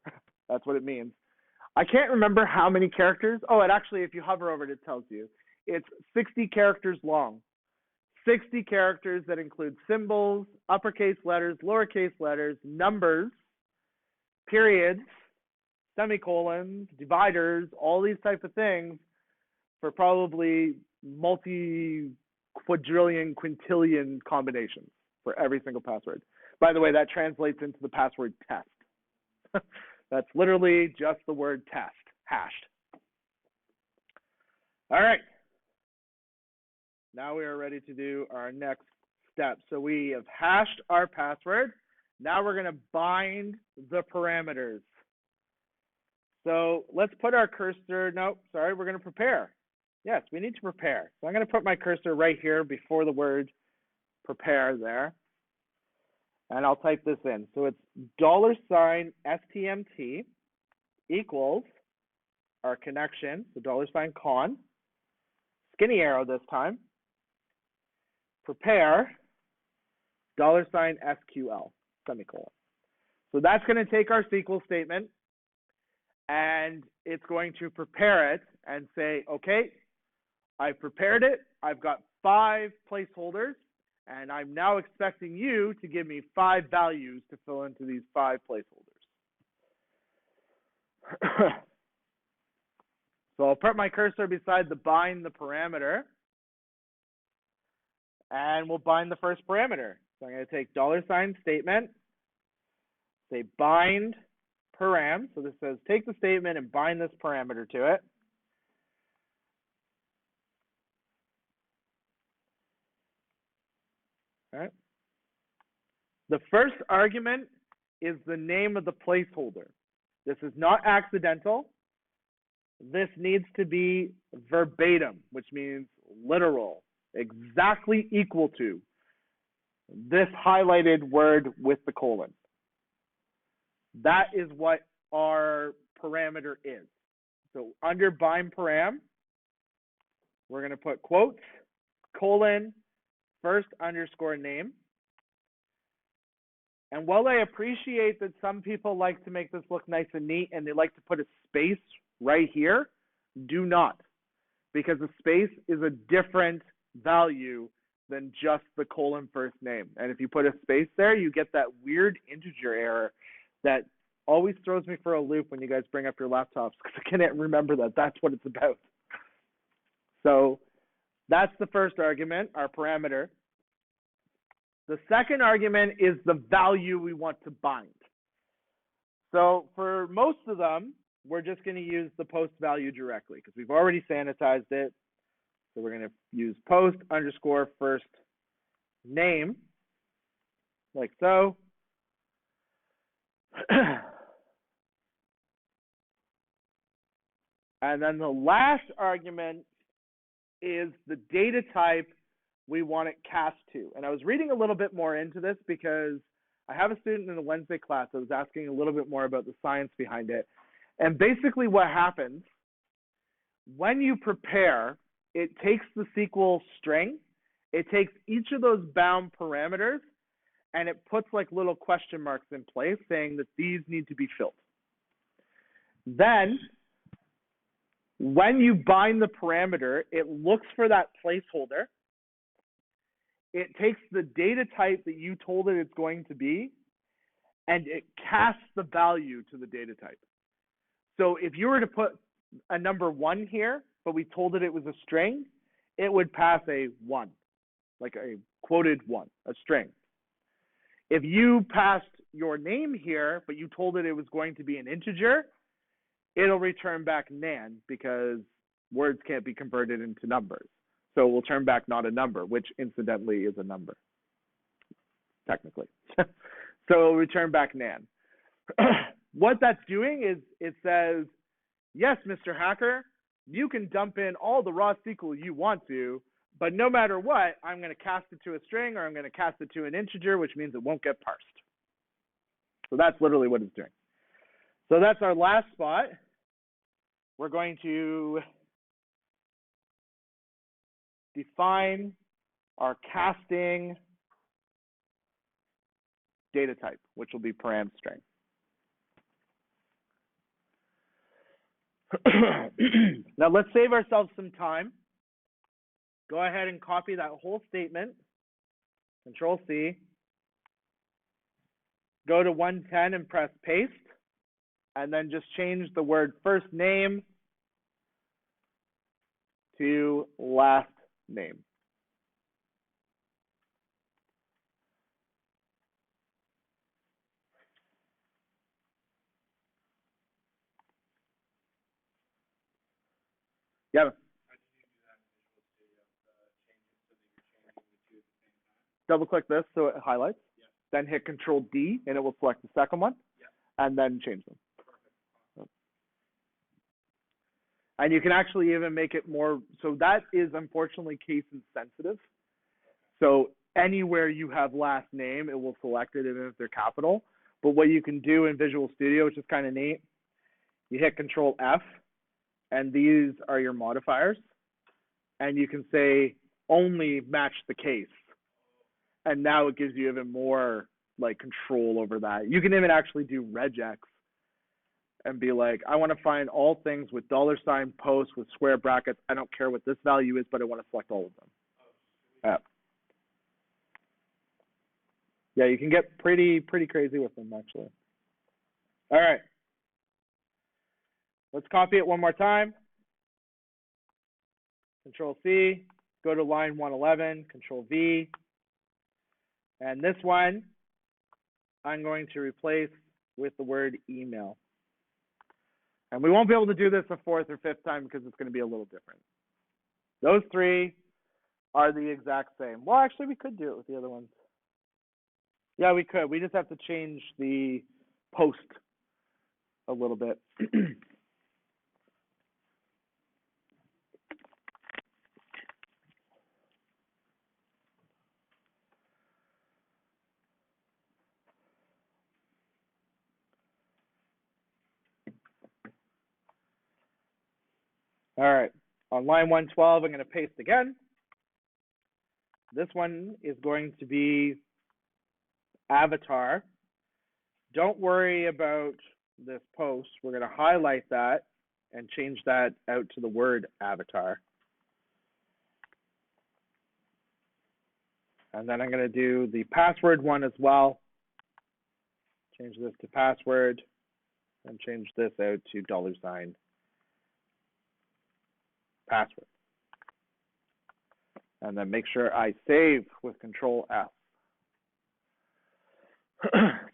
That's what it means. I can't remember how many characters. Oh, it actually, if you hover over it, it tells you. It's 60 characters long. 60 characters that include symbols, uppercase letters, lowercase letters, numbers, periods, semicolons, dividers, all these type of things for probably multi-quadrillion, quintillion combinations for every single password. By the way, that translates into the password test. That's literally just the word test, hashed. All right. Now we are ready to do our next step. So we have hashed our password. Now we're going to bind the parameters. So let's put our cursor, we're going to prepare. Yes, we need to prepare. So I'm going to put my cursor right here before the word prepare there. And I'll type this in. So it's $STMT equals our connection, so $con, skinny arrow this time, prepare, $SQL, semicolon. So that's going to take our SQL statement and it's going to prepare it and say, okay, I've prepared it. I've got 5 placeholders and I'm now expecting you to give me 5 values to fill into these 5 placeholders. So I'll put my cursor beside the bind the parameter and we'll bind the first parameter. So I'm going to take $statement, say bind param. So this says take the statement and bind this parameter to it. All right. The first argument is the name of the placeholder. This is not accidental. This needs to be verbatim, which means literal, exactly equal to this highlighted word with the colon. That is what our parameter is. So under bind param, we're going to put quotes, colon, first underscore name. And while I appreciate that some people like to make this look nice and neat and they like to put a space right here, do not, because a space is a different value than just the colon first name. And if you put a space there, you get that weird integer error that always throws me for a loop when you guys bring up your laptops because I can't remember that. That's what it's about. So that's the first argument, our parameter. The second argument is the value we want to bind. So for most of them, we're just going to use the post value directly because we've already sanitized it. So we're going to use post underscore first name, like so. And then the last argument is the data type we want it cast to. And I was reading a little bit more into this because I have a student in the Wednesday class that was asking a little bit more about the science behind it. And basically what happens, when you prepare, it takes the SQL string, it takes each of those bound parameters, and it puts like little question marks in place saying that these need to be filled. Then, when you bind the parameter, it looks for that placeholder. It takes the data type that you told it it's going to be, and it casts the value to the data type. So if you were to put a number 1 here, but we told it was a string, it would pass a 1, like a quoted 1, a string. If you passed your name here, but you told it was going to be an integer, it'll return back nan because words can't be converted into numbers. So it will turn back not a number, which incidentally is a number, technically. So it'll return back nan. What that's doing is it says, yes, Mr. Hacker, you can dump in all the raw SQL you want to, but no matter what, I'm going to cast it to a string or I'm going to cast it to an integer, which means it won't get parsed. So that's literally what it's doing. So that's our last spot. We're going to define our casting data type, which will be param string. Now let's save ourselves some time go ahead and copy that whole statement, Control C, go to 110 and press paste, and then just change the word first name to last name. Yeah. How did you do that in Visual Studio? Change it so that you're changing the two at the same time? Double click this so it highlights. Yeah. Then hit Control D and it will select the second one. Yeah. And then change them. Perfect. And you can actually even make it more, so that is unfortunately case insensitive. So anywhere you have last name, it will select it even if they're capital. But what you can do in Visual Studio, which is kind of neat, you hit Control F, and these are your modifiers. And you can say only match the case. And now it gives you even more like control over that. You can even actually do regex and be like, I want to find all things with $ posts with square brackets. I don't care what this value is, but I want to select all of them. Yeah, you can get pretty crazy with them actually. All right. Let's copy it one more time. Control C, go to line 111, Control V. And this one, I'm going to replace with the word email. And we won't be able to do this a fourth or fifth time because it's going to be a little different. Those three are the exact same. Well, actually, we could do it with the other ones. Yeah, we could. We just have to change the post a little bit. All right. On line 112, I'm going to paste again. This one is going to be avatar. Don't worry about this post. We're going to highlight that and change that out to the word avatar. And then I'm going to do the password one as well. Change this to password and change this out to $ password. And then make sure I save with Control F.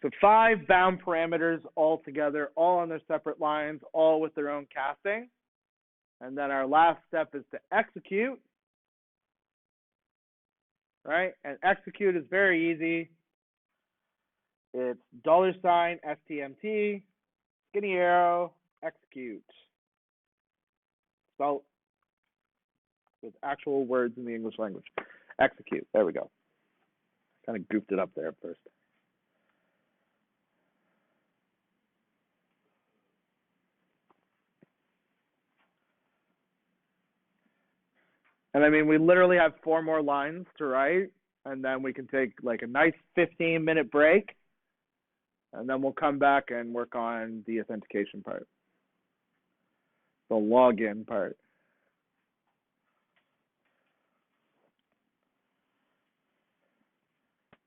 So 5 bound parameters all together, all on their separate lines, all with their own casting. And then our last step is to execute. Right? And execute is very easy. It's $STMT, skinny arrow, execute. Spelled with actual words in the English language. Execute. There we go. Kind of goofed it up there at first. And I mean, we literally have 4 more lines to write, and then we can take like a nice 15-minute break, and then we'll come back and work on the authentication part, the login part.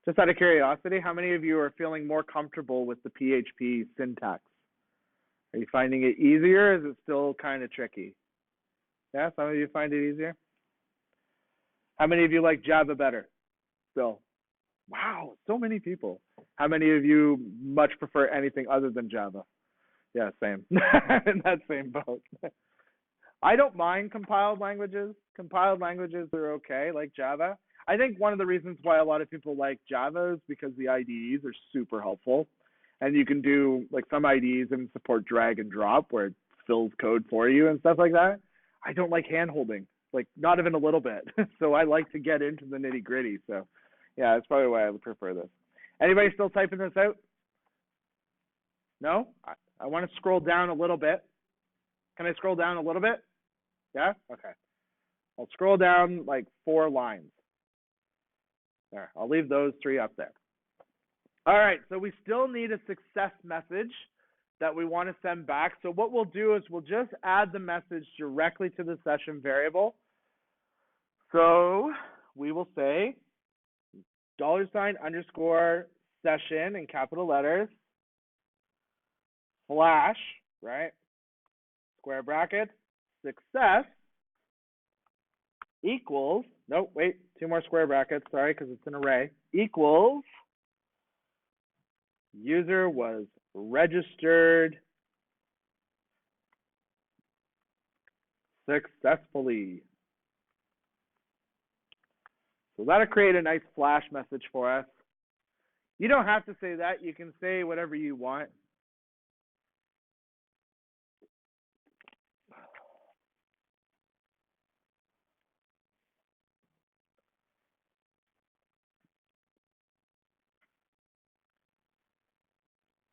Just out of curiosity, how many of you are feeling more comfortable with the PHP syntax? Are you finding it easier, or is it still kind of tricky? Yeah, some of you find it easier? How many of you like Java better still? Wow, so many people. How many of you much prefer anything other than Java? Yeah, same. In that same boat. I don't mind compiled languages. Compiled languages are okay, like Java. I think one of the reasons why a lot of people like Java is because the IDEs are super helpful. And you can do, like some IDEs and support drag and drop where it fills code for you and stuff like that. I don't like hand-holding, like not even a little bit. So I like to get into the nitty-gritty. So yeah, that's probably why I would prefer this. Anybody still typing this out? No? I want to scroll down a little bit. Can I scroll down a little bit? Yeah? Okay. I'll scroll down like 4 lines. There, I'll leave those 3 up there. All right, so we still need a success message that we want to send back. So what we'll do is we'll just add the message directly to the session variable. So we will say $_session in capital letters / right, square bracket, success equals, nope, wait, 2 more square brackets, sorry, because it's an array, equals user was registered successfully. So that'll create a nice flash message for us. You don't have to say that. You can say whatever you want.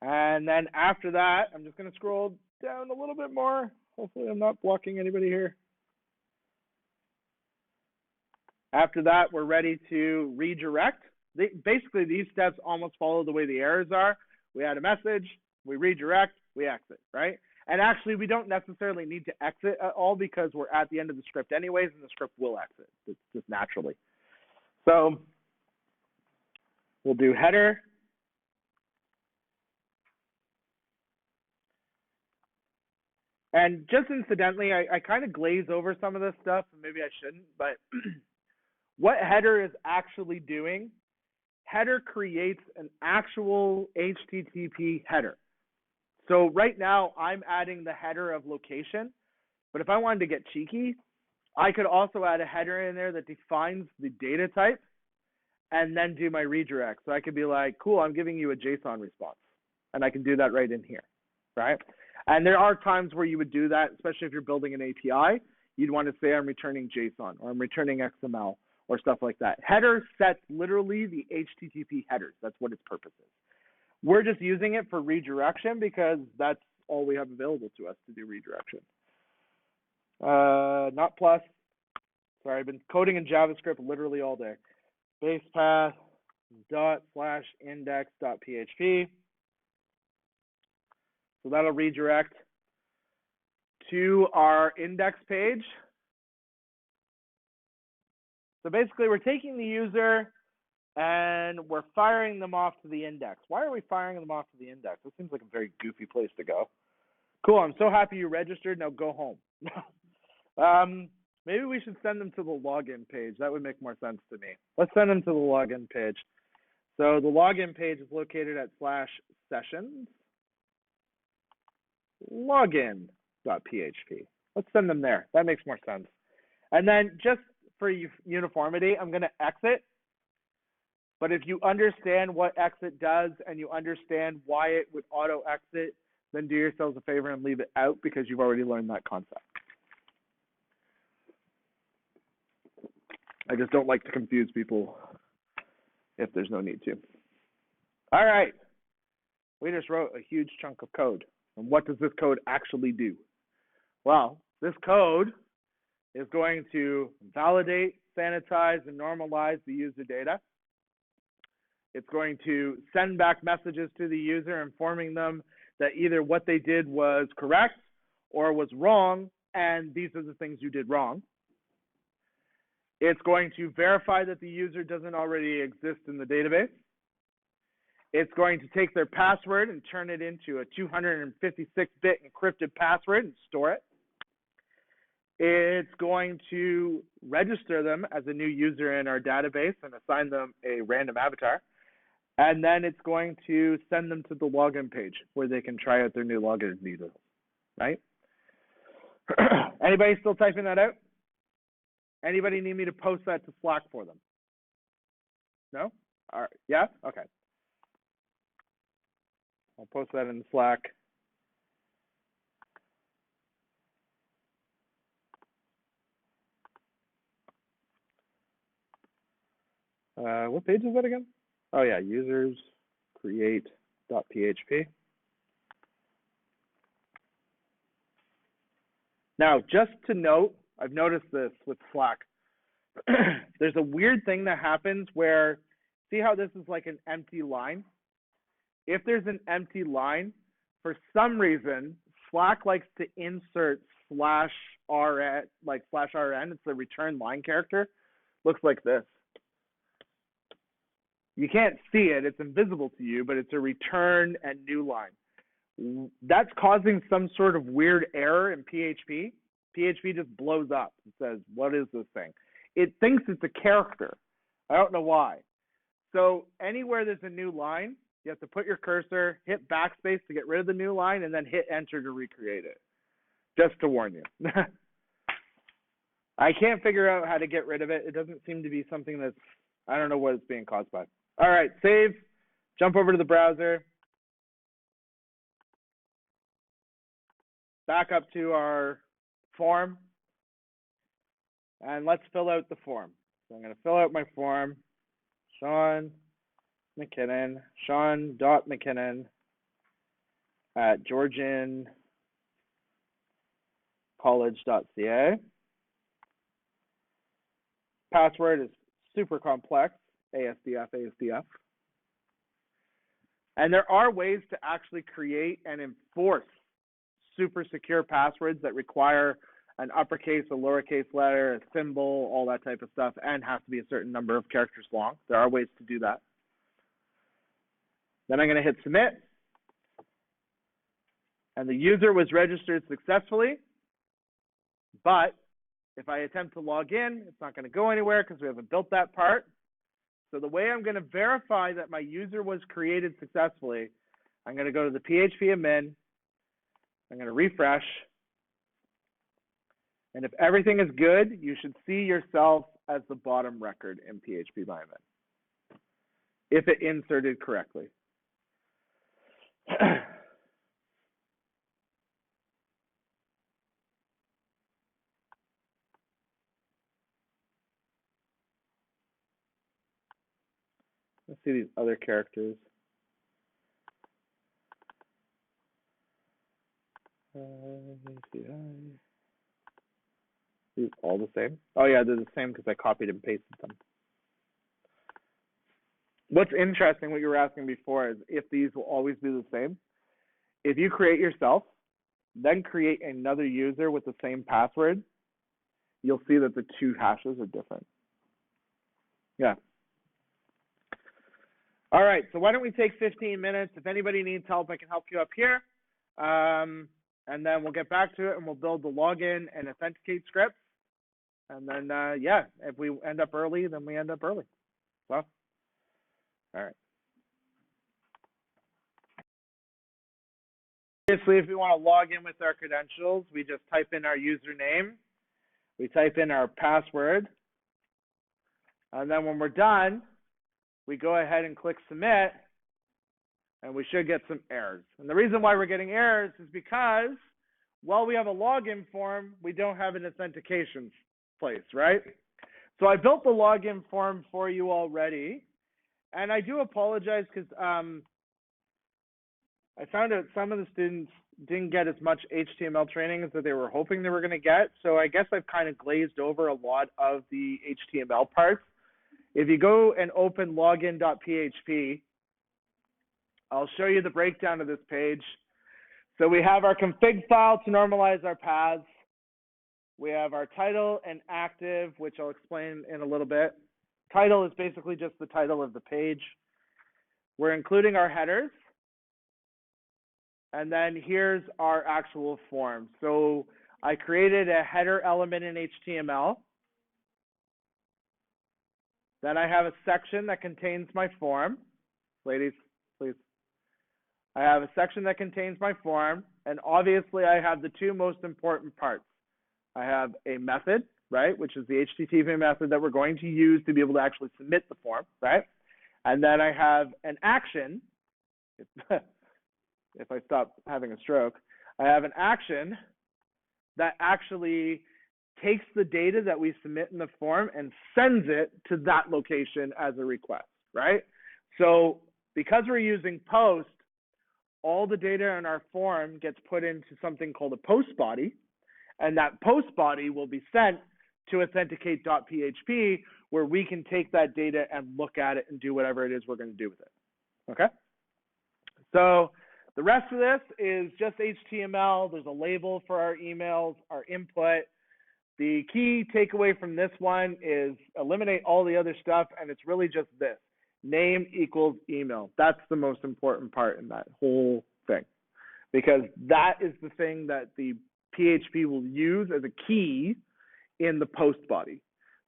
And then after that, I'm just going to scroll down a little bit more. Hopefully I'm not blocking anybody here. After that, we're ready to redirect. Basically, these steps almost follow the way the errors are. We add a message, we redirect, we exit, right? And actually, we don't necessarily need to exit at all because we're at the end of the script anyways, and the script will exit. It's just naturally. So we'll do header. And just incidentally, I kind of glaze over some of this stuff, and maybe I shouldn't, but what header is actually doing, header creates an actual HTTP header. So right now, I'm adding the header of location, but if I wanted to get cheeky, I could also add a header in there that defines the data type and then do my redirect. So I could be like, cool, I'm giving you a JSON response, and I can do that right in here, right? And there are times where you would do that, especially if you're building an API. You'd want to say I'm returning JSON or I'm returning XML or stuff like that. Header sets literally the HTTP headers. That's what its purpose is. We're just using it for redirection because that's all we have available to us to do redirection. Not plus. Sorry, I've been coding in JavaScript literally all day. Base path / index.php. So that'll redirect to our index page. So basically, we're taking the user and we're firing them off to the index. Why are we firing them off to the index? This seems like a very goofy place to go. Cool, I'm so happy you registered. Now go home. Maybe we should send them to the login page. That would make more sense to me. Let's send them to the login page. So the login page is located at /sessions login.php. Let's send them there. That makes more sense. And then just for uniformity, I'm going to exit. But if you understand what exit does and you understand why it would auto exit, then do yourselves a favor and leave it out because you've already learned that concept. I just don't like to confuse people if there's no need to. All right. We just wrote a huge chunk of code. And what does this code actually do? Well, this code is going to validate, sanitize, and normalize the user data. It's going to send back messages to the user informing them that either what they did was correct or was wrong, and these are the things you did wrong. It's going to verify that the user doesn't already exist in the database. It's going to take their password and turn it into a 256-bit encrypted password and store it. It's going to register them as a new user in our database and assign them a random avatar. And then it's going to send them to the login page where they can try out their new login details, right? Anybody still typing that out? Anybody need me to post that to Slack for them? No? All right. Yeah? Okay. I'll post that in Slack. What page is that again? Oh yeah, users create.php. Now, just to note, I've noticed this with Slack. There's a weird thing that happens where, see how this is like an empty line? If there's an empty line, for some reason, Slack likes to insert /rn, like /rn, it's the return line character. looks like this. You can't see it, it's invisible to you, but it's a return and new line. That's causing some sort of weird error in PHP. PHP just blows up and says, what is this thing? It thinks it's a character. I don't know why. So anywhere there's a new line, you have to put your cursor, hit backspace to get rid of the new line, and then hit enter to recreate it. Just to warn you. I can't figure out how to get rid of it. It doesn't seem to be something that's, I don't know what it's being caused by. All right, save, jump over to the browser, back up to our form, and let's fill out the form. So I'm going to fill out my form, Sean McKinnon, Sean.McKinnon at georgiancollege.ca. Password is super complex, ASDF. And there are ways to actually create and enforce super secure passwords that require an uppercase, a lowercase letter, a symbol, all that type of stuff, and have to be a certain number of characters long. There are ways to do that. Then I'm going to hit submit. And the user was registered successfully. But if I attempt to log in, it's not going to go anywhere because we haven't built that part. So the way I'm going to verify that my user was created successfully, I'm going to go to the PHP admin. I'm going to refresh. And if everything is good, you should see yourself as the bottom record in PHP by admin, if it inserted correctly. Let's see these other characters. These all the same? Oh yeah, they're the same because I copied and pasted them. What's interesting, what you were asking before, is if these will always be the same. If you create yourself, then create another user with the same password, you'll see that the two hashes are different. Yeah. All right, so why don't we take 15 minutes. If anybody needs help, I can help you up here. And then we'll get back to it and we'll build the login and authenticate scripts. And then, yeah, if we end up early, then we end up early. So, all right. Obviously, if we want to log in with our credentials, we just type in our username. We type in our password. And then when we're done, we go ahead and click submit, and we should get some errors. And the reason why we're getting errors is because while we have a login form, we don't have an authentication place, right? So I built the login form for you already, and I do apologize because I found out some of the students didn't get as much HTML training as they were hoping they were going to get. So I guess I've kind of glazed over a lot of the HTML parts. If you go and open login.php, I'll show you the breakdown of this page. So we have our config file to normalize our paths. We have our title and active, which I'll explain in a little bit. Title is basically just the title of the page. We're including our headers. And then here's our actual form. So I created a header element in HTML. Then I have a section that contains my form. Ladies, please. I have a section that contains my form, and obviously I have the two most important parts. I have a method, right, which is the HTTP method that we're going to use to be able to actually submit the form, right? And then I have an action. If I stop having a stroke, I have an action that actually takes the data that we submit in the form and sends it to that location as a request, right? So because we're using post, all the data in our form gets put into something called a post body, and that post body will be sent to authenticate.php, where we can take that data and look at it and do whatever it is we're going to do with it, okay? So the rest of this is just HTML. There's a label for our emails, our input. The key takeaway from this one is eliminate all the other stuff, and it's really just this. Name equals email. That's the most important part in that whole thing, because that is the thing that the PHP will use as a key in the post body.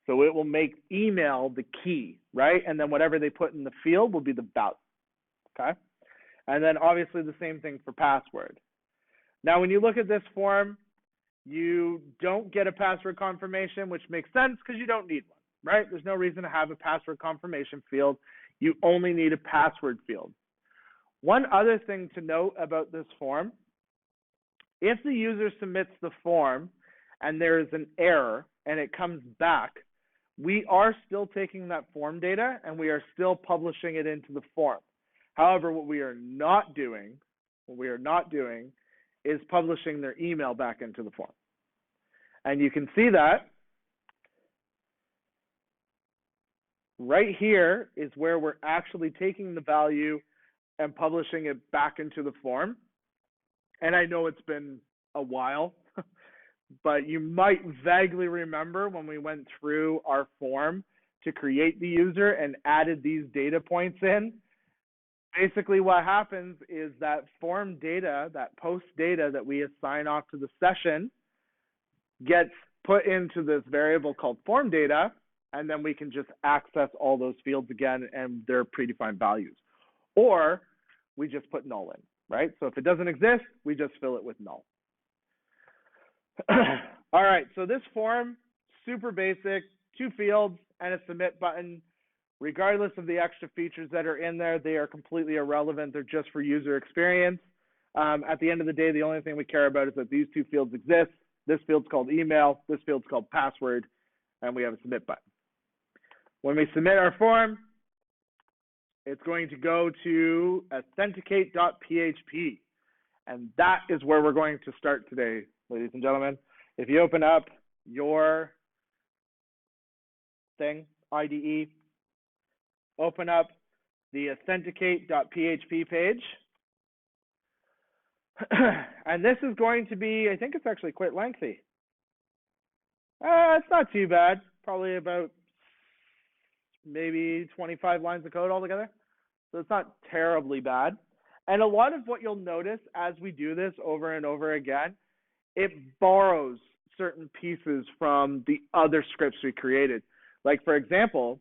So it will make email the key, right? And then whatever they put in the field will be the value, okay? And then obviously the same thing for password. Now, when you look at this form, you don't get a password confirmation, which makes sense because you don't need one, right? There's no reason to have a password confirmation field. You only need a password field. One other thing to note about this form, if the user submits the form and there is an error and it comes back, we are still taking that form data and we are still publishing it into the form. However, what we are not doing is publishing their email back into the form. And you can see that right here is where we're actually taking the value and publishing it back into the form. And I know it's been a while, but you might vaguely remember when we went through our form to create the user and added these data points in. Basically what happens is that form data, that post data that we assign off to the session gets put into this variable called form data, and then we can just access all those fields again and their predefined values. Or we just put null in, right? So if it doesn't exist, we just fill it with null. All right, so this form, super basic, 2 fields and a submit button. Regardless of the extra features that are in there, they are completely irrelevant. They're just for user experience. At the end of the day, the only thing we care about is that these 2 fields exist. This field's called email, this field's called password, and we have a submit button. When we submit our form, it's going to go to authenticate.php. And that is where we're going to start today, ladies and gentlemen. If you open up your thing, IDE, open up the authenticate.php page. And this is going to be, I think it's actually quite lengthy. It's not too bad. Probably about maybe 25 lines of code altogether. So it's not terribly bad. And a lot of what you'll notice as we do this over and over again, it borrows certain pieces from the other scripts we created. Like, for example,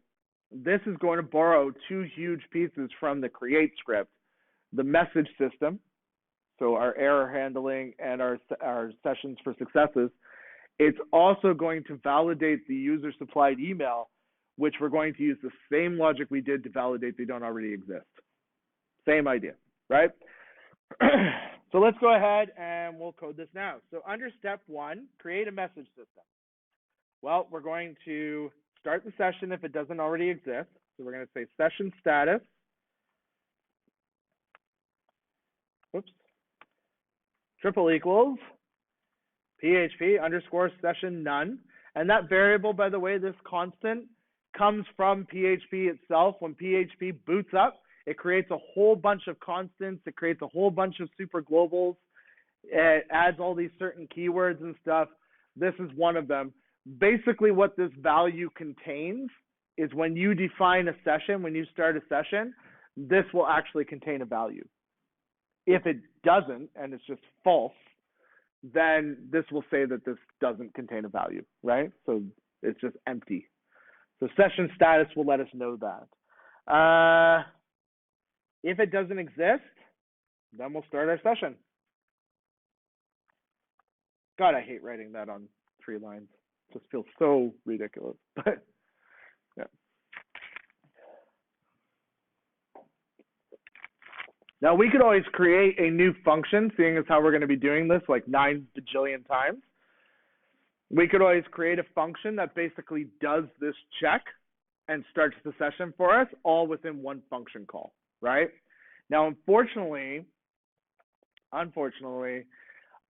this is going to borrow 2 huge pieces from the create script, the message system, so our error handling and our sessions for successes. It's also going to validate the user supplied email, which we're going to use the same logic we did to validate they don't already exist. Same idea, right? So let's go ahead and we'll code this now. So under step 1, create a message system. Well, we're going to start the session if it doesn't already exist. So we're going to say session status. Oops. Triple equals PHP underscore session none. And that variable, by the way, this constant comes from PHP itself. When PHP boots up, it creates a whole bunch of constants. It creates a whole bunch of super globals. It adds all these certain keywords and stuff. This is one of them. Basically, what this value contains is when you define a session, when you start a session, this will actually contain a value. If it doesn't, and it's just false, then this will say that this doesn't contain a value, right? So it's just empty. So session status will let us know that. If it doesn't exist, then we'll start our session. God, I hate writing that on 3 lines. It just feels so ridiculous. But yeah. Now we could always create a new function, seeing as how we're going to be doing this like 9 bajillion times. We could always create a function that basically does this check and starts the session for us, all within one function call, right? Now, unfortunately,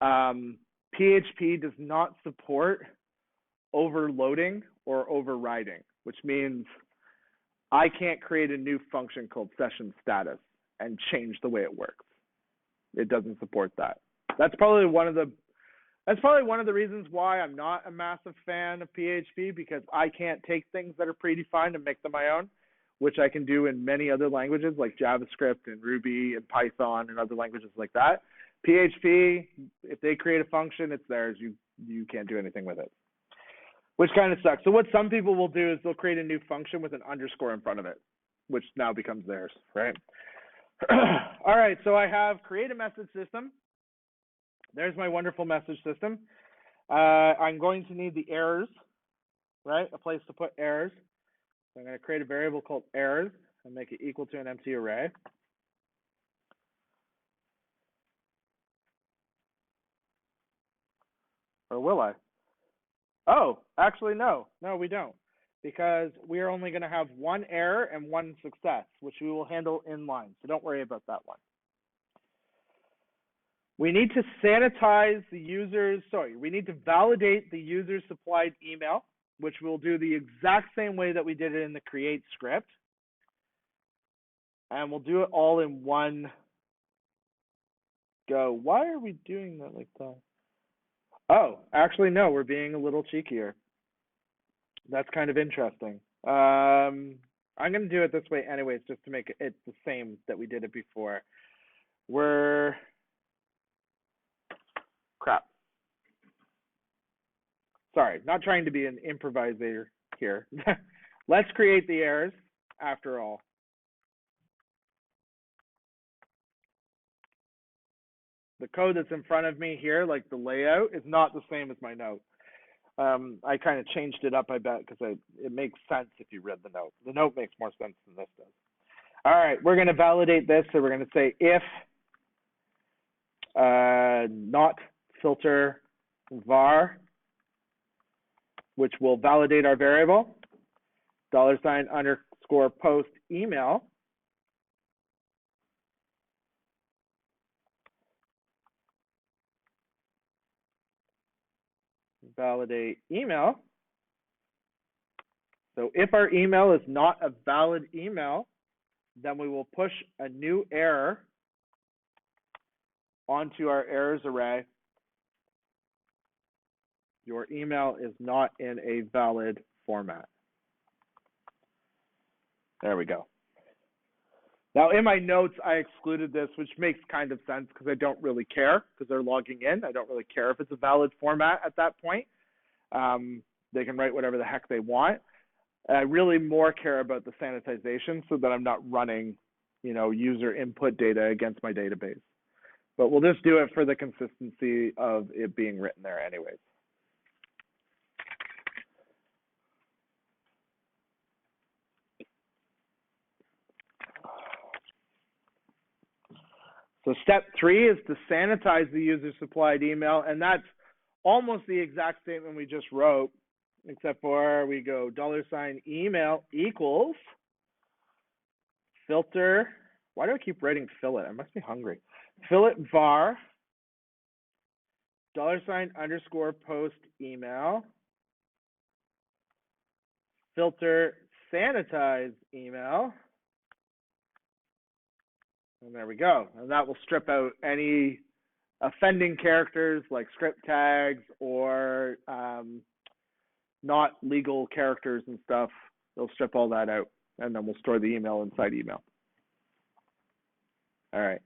PHP does not support overloading or overriding, which means I can't create a new function called session status and change the way it works. It doesn't support that. That's probably one of the, That's probably one of the reasons why I'm not a massive fan of PHP, because I can't take things that are predefined and make them my own, which I can do in many other languages like JavaScript and Ruby and Python and other languages like that. PHP, if they create a function, it's theirs. You can't do anything with it, which kind of sucks. So what some people will do is they'll create a new function with an underscore in front of it, which now becomes theirs, right? All right, so I have create a message system. There's my wonderful message system. I'm going to need the errors, right? A place to put errors. So I'm going to create a variable called errors and make it equal to an empty array. Or will I? Oh, actually, no. No, we don't. Because we are only going to have one error and one success, which we will handle in line. So don't worry about that one. We need to sanitize the user's, we need to validate the user supplied email, which we'll do the exact same way that we did it in the create script. And we'll do it all in one go. Why are we doing that like that? Oh, actually, no, we're being a little cheekier. That's kind of interesting. I'm going to do it this way anyways, just to make it the same that we did it before. Crap. Sorry, not trying to be an improviser here. Let's create the errors after all. The code that's in front of me here, like the layout, is not the same as my note. I kind of changed it up, I bet, because it makes sense if you read the note. The note makes more sense than this does. All right, we're going to validate this. So we're going to say if not filter var, which will validate our variable, $_post email. Validate email. So if our email is not a valid email, then we will push a new error onto our errors array. Your email is not in a valid format. There we go. Now, in my notes, I excluded this, which makes kind of sense because I don't really care because they're logging in. I don't really care if it's a valid format at that point. They can write whatever the heck they want. I really more care about the sanitization so that I'm not running, user input data against my database. But we'll just do it for the consistency of it being written there anyways. So step 3 is to sanitize the user supplied email, and that's almost the exact statement we just wrote, except for we go $email equals filter. Why do I keep writing fillet? I must be hungry. Fillet var $_post email filter sanitize email. And there we go. And that will strip out any offending characters like script tags or not legal characters and stuff. They'll strip all that out, and then we'll store the email inside email. All right.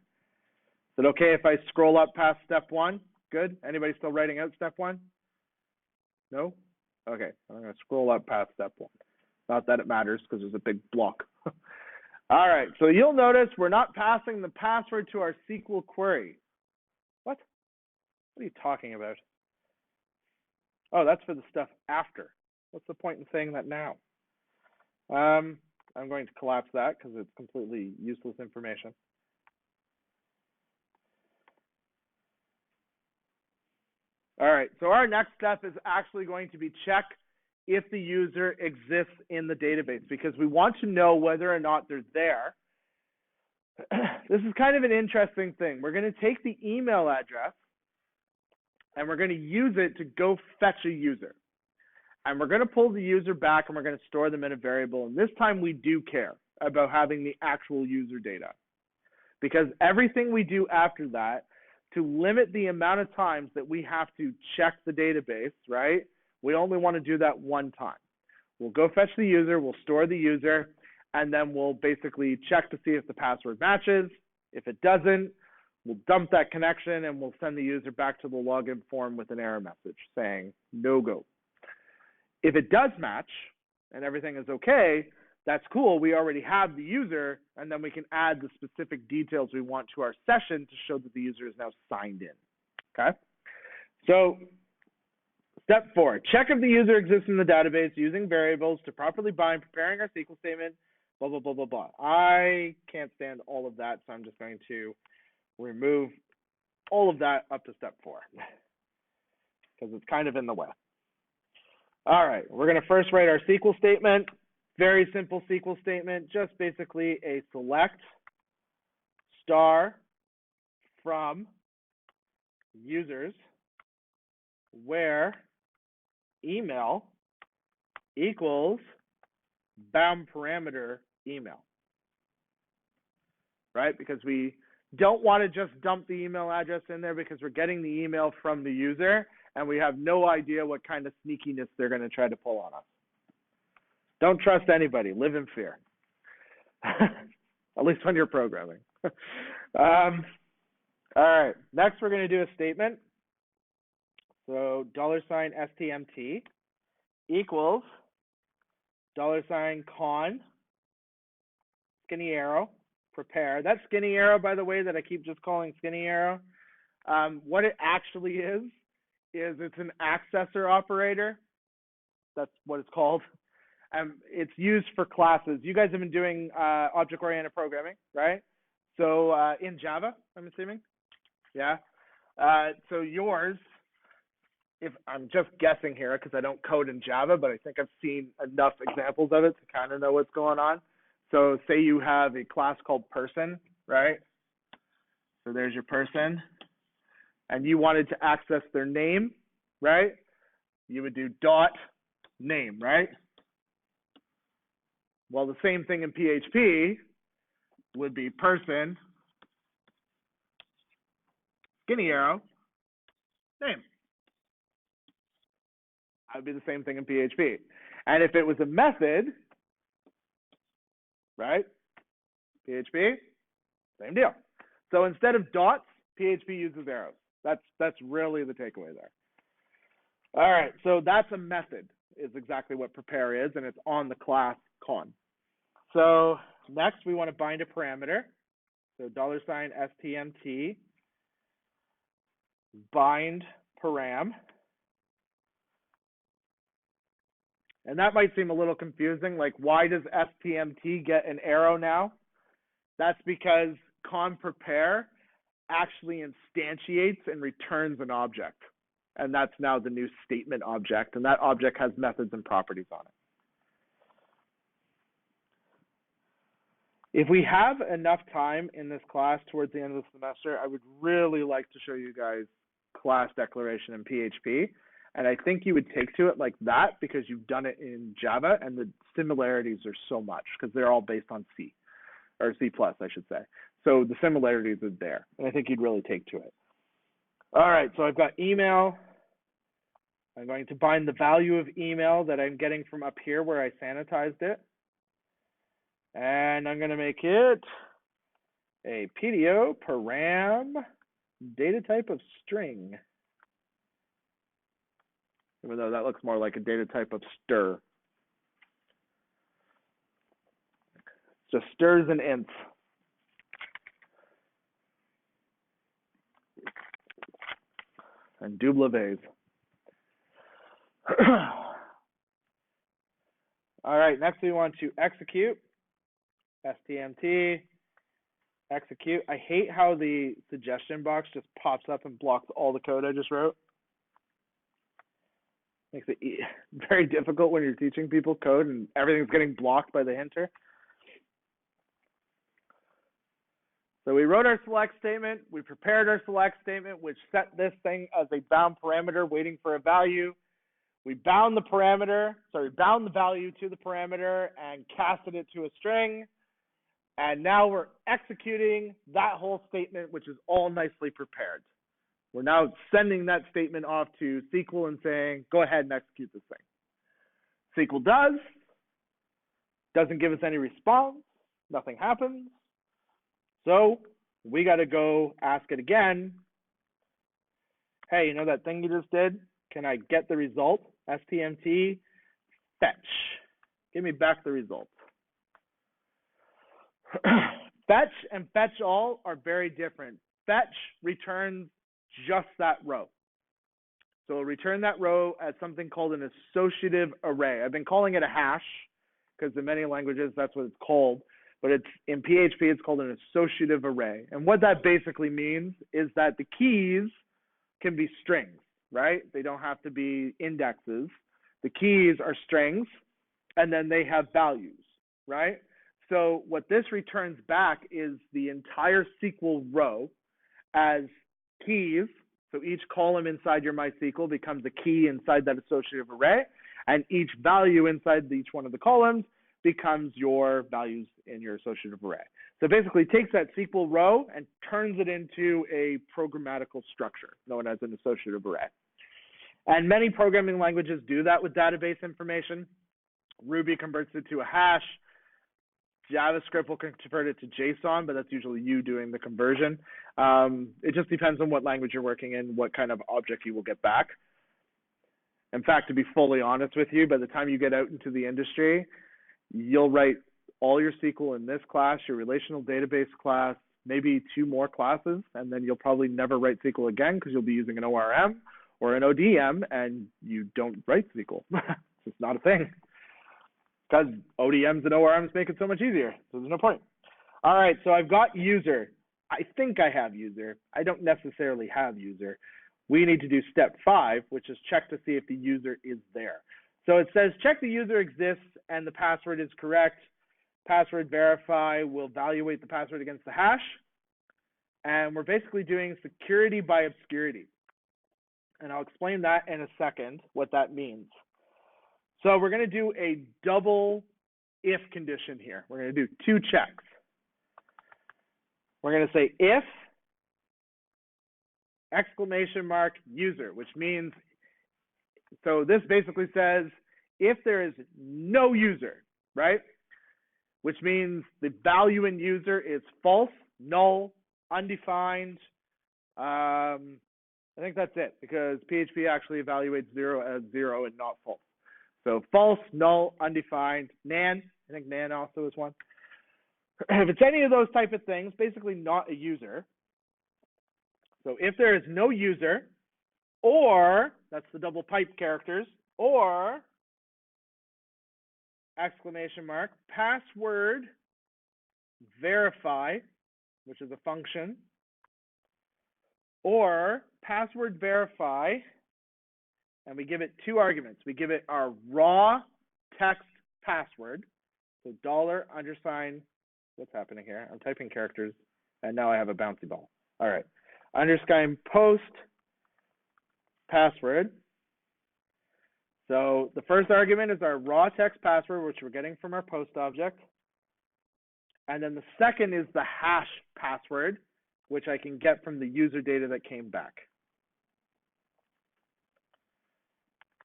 Is it okay if I scroll up past step 1? Good. Anybody still writing out step 1? No? Okay. I'm going to scroll up past step 1. Not that it matters because there's a big block. All right, so you'll notice we're not passing the password to our SQL query. What? What are you talking about? Oh, that's for the stuff after. What's the point in saying that now? I'm going to collapse that because it's completely useless information. All right, so our next step is actually going to be check if the user exists in the database, because we want to know whether or not they're there. This is kind of an interesting thing. We're going to take the email address and we're going to use it to go fetch a user. And we're going to pull the user back and we're going to store them in a variable. And this time we do care about having the actual user data, because everything we do after that to limit the amount of times that we have to check the database, right? We only want to do that one time. We'll go fetch the user, we'll store the user, and then we'll basically check to see if the password matches. If it doesn't, we'll dump that connection and we'll send the user back to the login form with an error message saying no go. If it does match and everything is okay, that's cool. We already have the user, and then we can add the specific details we want to our session to show that the user is now signed in. Okay? So step 4, check if the user exists in the database using variables to properly bind, preparing our SQL statement, blah, blah, blah, blah, blah. I can't stand all of that, so I'm just going to remove all of that up to step 4 because it's kind of in the way. All right, we're going to first write our SQL statement. Very simple SQL statement, just basically a select star from users where email equals bound parameter email, right? Because we don't want to just dump the email address in there because we're getting the email from the user and we have no idea what kind of sneakiness they're going to try to pull on us. Don't trust anybody. Live in fear. At least when you're programming. All right. Next, we're going to do a statement. So $STMT equals $con, skinny arrow, prepare. That skinny arrow, by the way, that I keep just calling skinny arrow, what it actually is it's an accessor operator. That's what it's called. It's used for classes. You guys have been doing object-oriented programming, right? So in Java, I'm assuming? Yeah. So yours, if I'm just guessing here because I don't code in Java, but I think I've seen enough examples of it to kind of know what's going on. So say you have a class called person, right? So there's your person. And you wanted to access their name, right? You would do .name, right? Well, the same thing in PHP would be person, skinny arrow, name. That would be the same thing in PHP. And if it was a method, right? PHP, same deal. So instead of dots, PHP uses arrows. That's really the takeaway there. All right, so that's a method is exactly what prepare is, and it's on the class con. So next we want to bind a parameter. So $STMT bind param. And that might seem a little confusing, like why does STMT get an arrow now? That's because con_prepare actually instantiates and returns an object. And that's now the new statement object, and that object has methods and properties on it. If we have enough time in this class towards the end of the semester, I would really like to show you guys class declaration in PHP. And I think you would take to it like that because you've done it in Java, and the similarities are so much because they're all based on C, or C+, I should say. So the similarities are there, and I think you'd really take to it. All right, so I've got email. I'm going to bind the value of email that I'm getting from up here where I sanitized it. And I'm going to make it a PDO param data type of string. Even though that looks more like a data type of stir. Just stirs and ints. And double-vase. All right, next we want to execute. STMT, execute. I hate how the suggestion box just pops up and blocks all the code I just wrote. Makes it very difficult when you're teaching people code and everything's getting blocked by the hinter. So we wrote our select statement. We prepared our select statement, which set this thing as a bound parameter waiting for a value. We bound the bound the value to the parameter and casted it to a string. And now we're executing that whole statement, which is all nicely prepared. We're now sending that statement off to SQL and saying, go ahead and execute this thing. SQL doesn't give us any response, nothing happens. So we got to go ask it again. Hey, you know that thing you just did? Can I get the result? STMT, fetch. Give me back the result. Fetch and fetch all are very different. Fetch returns just that row. So it'll return that row as something called an associative array. I've been calling it a hash because in many languages that's what it's called, but it's in PHP it's called an associative array. And what that basically means is that the keys can be strings, right? They don't have to be indexes. The keys are strings, and then they have values, right? So what this returns back is the entire SQL row as keys. So each column inside your MySQL becomes a key inside that associative array, and each value inside each one of the columns becomes your values in your associative array. So basically it takes that SQL row and turns it into a programmatical structure known as an associative array. And many programming languages do that with database information. Ruby converts it to a hash. JavaScript will convert it to JSON, but that's usually you doing the conversion. It just depends on what language you're working in, what kind of object you will get back. In fact, to be fully honest with you, by the time you get out into the industry, you'll write all your SQL in this class, your relational database class, maybe 2 more classes, and then you'll probably never write SQL again because you'll be using an ORM or an ODM, and you don't write SQL. It's just not a thing. Because ODMs and ORMs make it so much easier, so there's no point. All right, so I've got user. I think I have user. I don't necessarily have user. We need to do step 5, which is check to see if the user is there. So it says check the user exists and the password is correct. Password verify will evaluate the password against the hash. And we're basically doing security by obscurity. And I'll explain that in a second, what that means. So we're going to do a double if condition here. We're going to do 2 checks. We're going to say if exclamation mark user, which means, so this basically says if there is no user, right? Which means the value in user is false, null, undefined. I think that's it because PHP actually evaluates 0 as 0 and not false. So false, null, undefined, nan. I think nan also is one. If it's any of those type of things, basically not a user. So if there is no user, or, that's the double pipe characters, or, exclamation mark, password verify, which is a function, or password verify, and we give it 2 arguments. We give it our raw text password, so $_, what's happening here? I'm typing characters, and now I have a bouncy ball. All right, _ post password. So the first argument is our raw text password, which we're getting from our post object. And then the second is the hash password, which I can get from the user data that came back.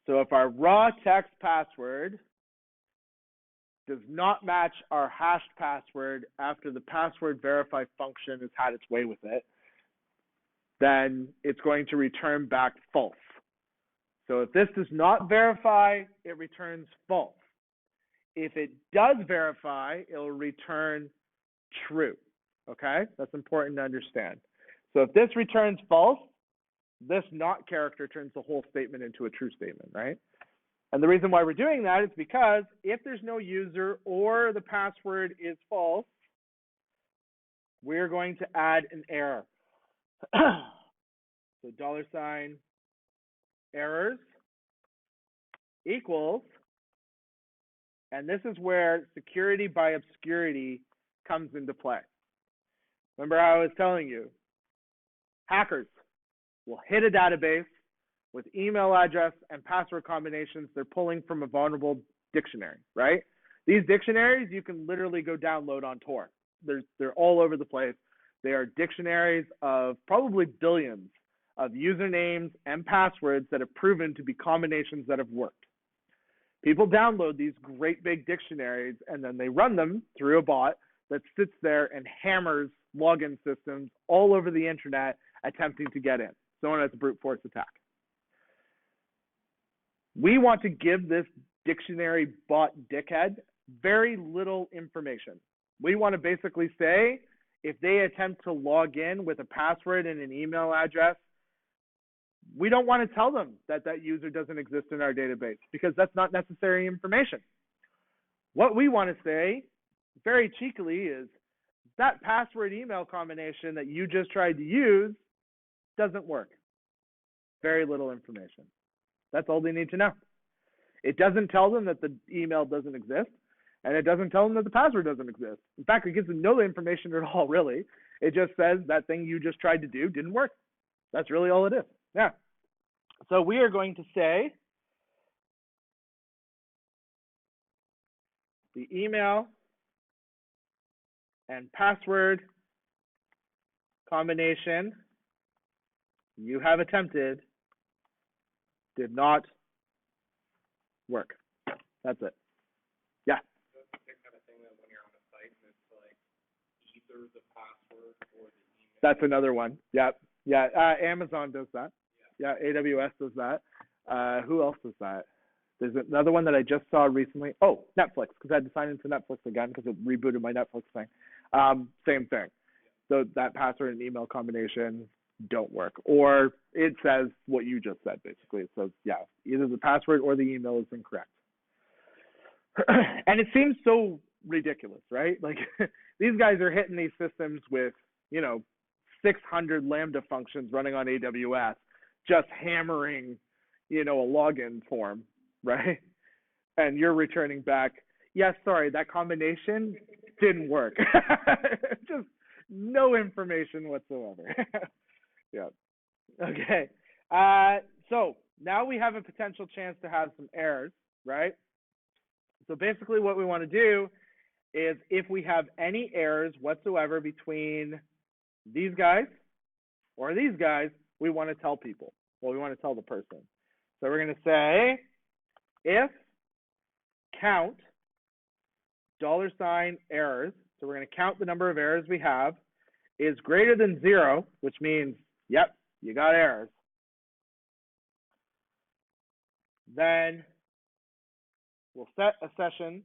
So if our raw text password does not match our hashed password after the password verify function has had its way with it, then it's going to return back false. So if this does not verify, it returns false. If it does verify, it'll return true. Okay? That's important to understand. So if this returns false, this not character turns the whole statement into a true statement, right? And the reason why we're doing that is because if there's no user or the password is false, we're going to add an error. So $ errors equals, and this is where security by obscurity comes into play. Remember how I was telling you, hackers will hit a database with email address and password combinations they're pulling from a vulnerable dictionary, right? These dictionaries you can literally go download on Tor. They're all over the place. They are dictionaries of probably billions of usernames and passwords that have proven to be combinations that have worked. People download these great big dictionaries and then they run them through a bot that sits there and hammers login systems all over the internet attempting to get in, known as a brute force attack. We want to give this dictionary bot dickhead very little information. We want to basically say, if they attempt to log in with a password and an email address, we don't want to tell them that that user doesn't exist in our database because that's not necessary information. What we want to say, very cheekily, is that password email combination that you just tried to use doesn't work. Very little information. That's all they need to know. It doesn't tell them that the email doesn't exist, and it doesn't tell them that the password doesn't exist. In fact, it gives them no information at all, really. It just says that thing you just tried to do didn't work. That's really all it is. Yeah. So we are going to say the email and password combination you have attempted did not work. That's it. Yeah. That's the kind of thing that when you're on a site and it's like either the password or the email. That's another one. Yeah. Yeah. Amazon does that. Yeah. AWS does that. Who else does that? There's another one that I just saw recently. Oh, Netflix, because I had to sign into Netflix again because it rebooted my Netflix thing. Same thing. So that password and email combination don't work. Or it says what you just said, basically. It says, yeah, either the password or the email is incorrect. And it seems so ridiculous, right? Like these guys are hitting these systems with, 600 Lambda functions running on AWS, just hammering, a login form, right? And you're returning back, yes, sorry, that combination didn't work. Just no information whatsoever. Yeah. Okay. So now we have a potential chance to have some errors, right? So basically what we want to do is if we have any errors whatsoever between these guys or these guys, we want to tell people. Well, we want to tell the person. So we're going to say if count $errors, so we're going to count the number of errors we have, is greater than 0, which means, yep, you got errors. Then we'll set a session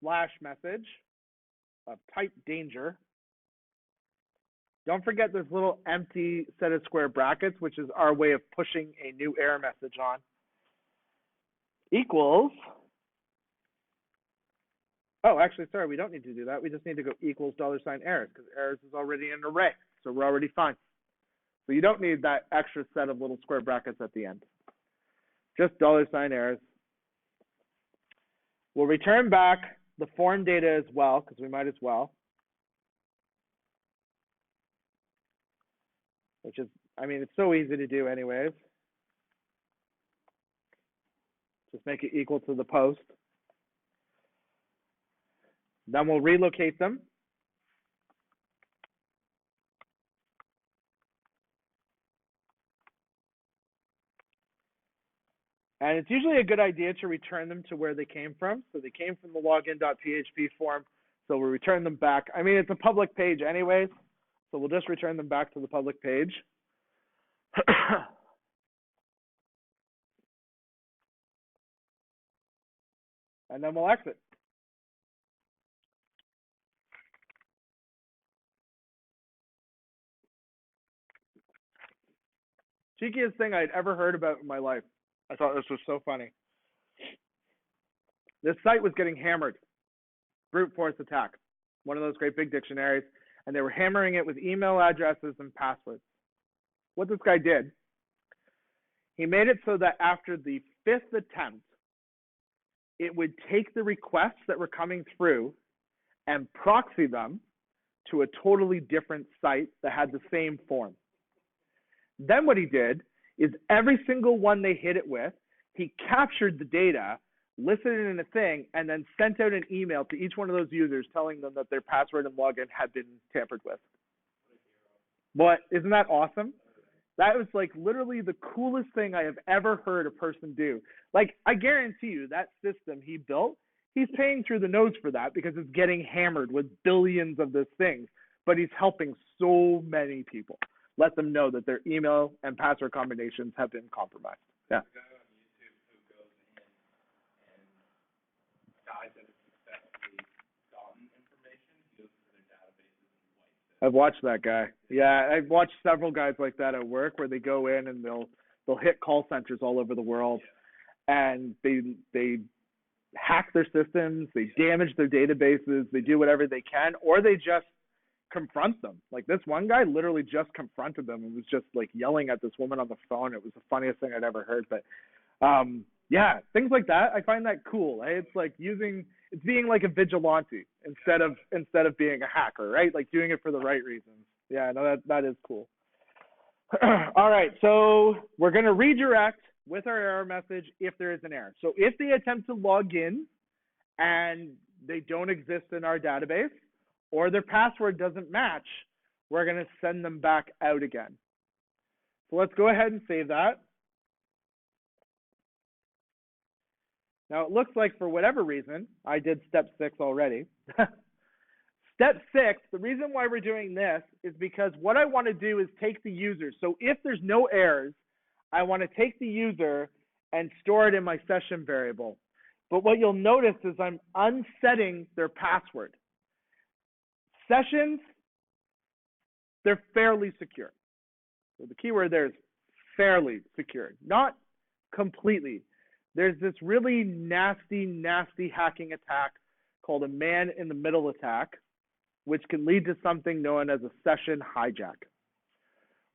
/message of type danger. Don't forget this little empty set of square brackets, which is our way of pushing a new error message on. Equals, oh, actually, sorry, we don't need to do that. We just need to go equals $errors because errors is already an array, so we're already fine. So you don't need that extra set of little square brackets at the end. Just $errors. We'll return back the form data as well, because we might as well. Which is, it's so easy to do anyways. Just make it equal to the post. Then we'll relocate them. And it's usually a good idea to return them to where they came from. So they came from the login.php form. So we'll return them back. It's a public page anyways. So we'll just return them back to the public page. And then we'll exit. Cheekiest thing I'd ever heard about in my life. I thought this was so funny. This site was getting hammered. Brute force attack. One of those great big dictionaries. And they were hammering it with email addresses and passwords. What this guy did, he made it so that after the 5th attempt, it would take the requests that were coming through and proxy them to a totally different site that had the same form. Then what he did is every single one they hit it with, he captured the data, listed it in a thing, and then sent out an email to each one of those users telling them that their password and login had been tampered with. But isn't that awesome? That was like literally the coolest thing I have ever heard a person do. Like, I guarantee you that system he built, he's paying through the nose for that because it's getting hammered with billions of these things. But he's helping so many people. Let them know that their email and password combinations have been compromised. Yeah. There's a guy on YouTube who goes in and guys that have successfully gotten information, he goes into their databases and wipes it. I've watched that guy. Yeah, I've watched several guys like that at work where they go in and they'll hit call centers all over the world, and they hack their systems, they damage their databases, they do whatever they can, or they just confront them. Like this one guy literally just confronted them and was just like yelling at this woman on the phone. It was the funniest thing I'd ever heard. But yeah, things like that, I find that cool. Right? It's like it's being like a vigilante instead of being a hacker, right? Like doing it for the right reasons. Yeah, no, that is cool. All right, so we're going to redirect with our error message if there is an error. So if they attempt to log in and they don't exist in our database, or their password doesn't match, we're going to send them back out again. So let's go ahead and save that. Now it looks like for whatever reason, I did step 6 already. Step 6, the reason why we're doing this is because what I want to do is take the user. So if there's no errors, I want to take the user and store it in my session variable. But what you'll notice is I'm unsetting their password. Sessions, they're fairly secure. So the keyword there is fairly secure, not completely. There's this really nasty hacking attack called a man-in-the-middle attack, which can lead to something known as a session hijack.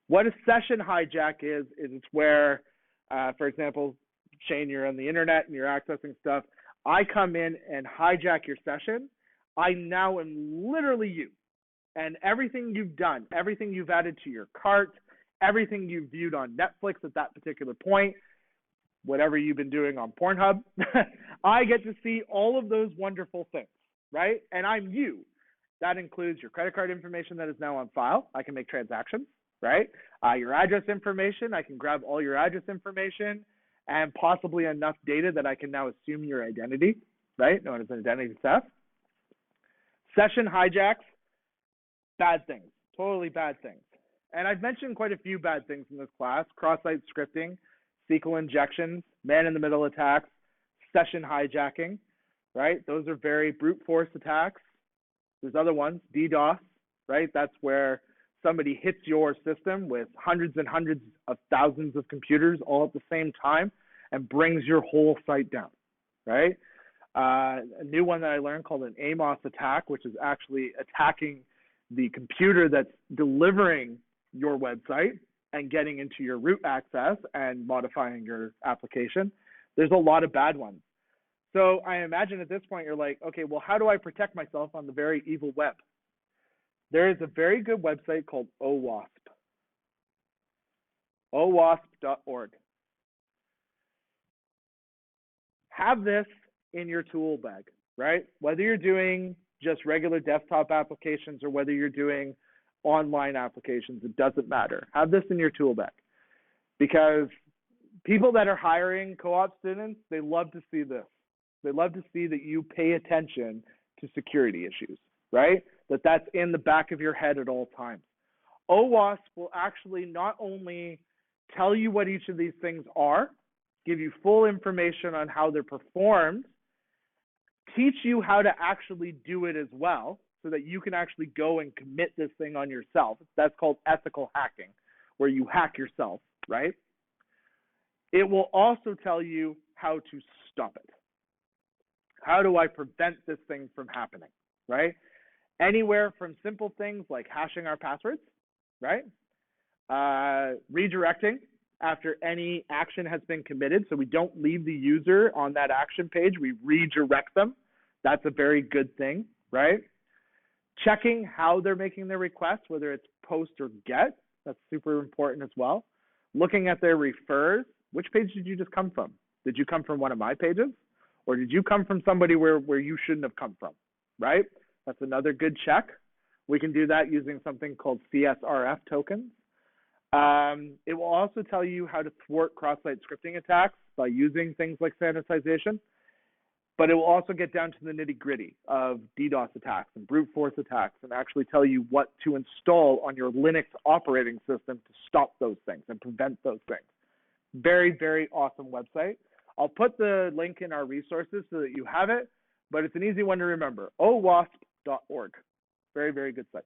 What a session hijack is it's where, for example, Shane, you're on the internet and you're accessing stuff. I come in and hijack your session. I now am literally you, and everything you've done, everything you've added to your cart, everything you've viewed on Netflix at that particular point, whatever you've been doing on Pornhub, I get to see all of those wonderful things, right? And I'm you. That includes your credit card information that is now on file. I can make transactions, right? Your address information, I can grab all your address information and possibly enough data that I can now assume your identity, right? Known as identity theft. Session hijacks, bad things, totally bad things. And I've mentioned quite a few bad things in this class: cross-site scripting, SQL injections, man-in-the-middle attacks, session hijacking, right? Those are very brute force attacks. There's other ones, DDoS, right? That's where somebody hits your system with hundreds and hundreds of thousands of computers all at the same time and brings your whole site down, right? A new one that I learned called an AMOS attack, which is actually attacking the computer that's delivering your website and getting into your root access and modifying your application. There's a lot of bad ones. So I imagine at this point you're like, okay, well, how do I protect myself on the very evil web? There is a very good website called OWASP. OWASP.org. Have this in your tool bag, right? Whether you're doing just regular desktop applications or whether you're doing online applications, it doesn't matter. Have this in your tool bag, because people that are hiring co-op students, they love to see this. They love to see that you pay attention to security issues, right? That's in the back of your head at all times. OWASP will actually not only tell you what each of these things are, give you full information on how they're performed, teach you how to actually do it as well, so that you can actually go and commit this thing on yourself. That's called ethical hacking, where you hack yourself, right? It will also tell you how to stop it. How do I prevent this thing from happening, right? Anywhere from simple things like hashing our passwords, right? Redirecting after any action has been committed, so we don't leave the user on that action page, we redirect them. That's a very good thing, right? Checking how they're making their requests, whether it's post or get, that's super important as well. Looking at their refers, which page did you just come from? Did you come from one of my pages? Or did you come from somebody where you shouldn't have come from, right? That's another good check. We can do that using something called CSRF tokens. It will also tell you how to thwart cross-site scripting attacks by using things like sanitization, but it will also get down to the nitty-gritty of DDoS attacks and brute force attacks and actually tell you what to install on your Linux operating system to stop those things and prevent those things. Very, very awesome website. I'll put the link in our resources so that you have it, but it's an easy one to remember, owasp.org. Very, very good site.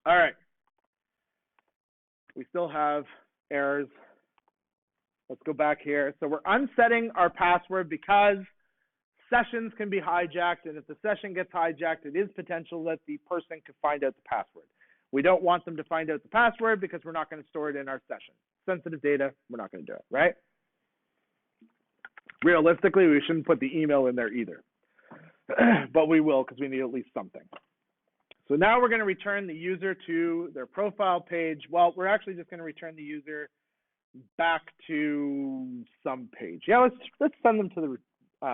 All right. We still have errors. Let's go back here. So we're unsetting our password because sessions can be hijacked, and if the session gets hijacked, it is potential that the person could find out the password. We don't want them to find out the password because we're not going to store it in our session. Sensitive data, we're not going to do it, right? Realistically, we shouldn't put the email in there either, but we will because we need at least something. So now we're going to return the user to their profile page. Well, we're actually just going to return the user back to some page. Yeah, let's send them to the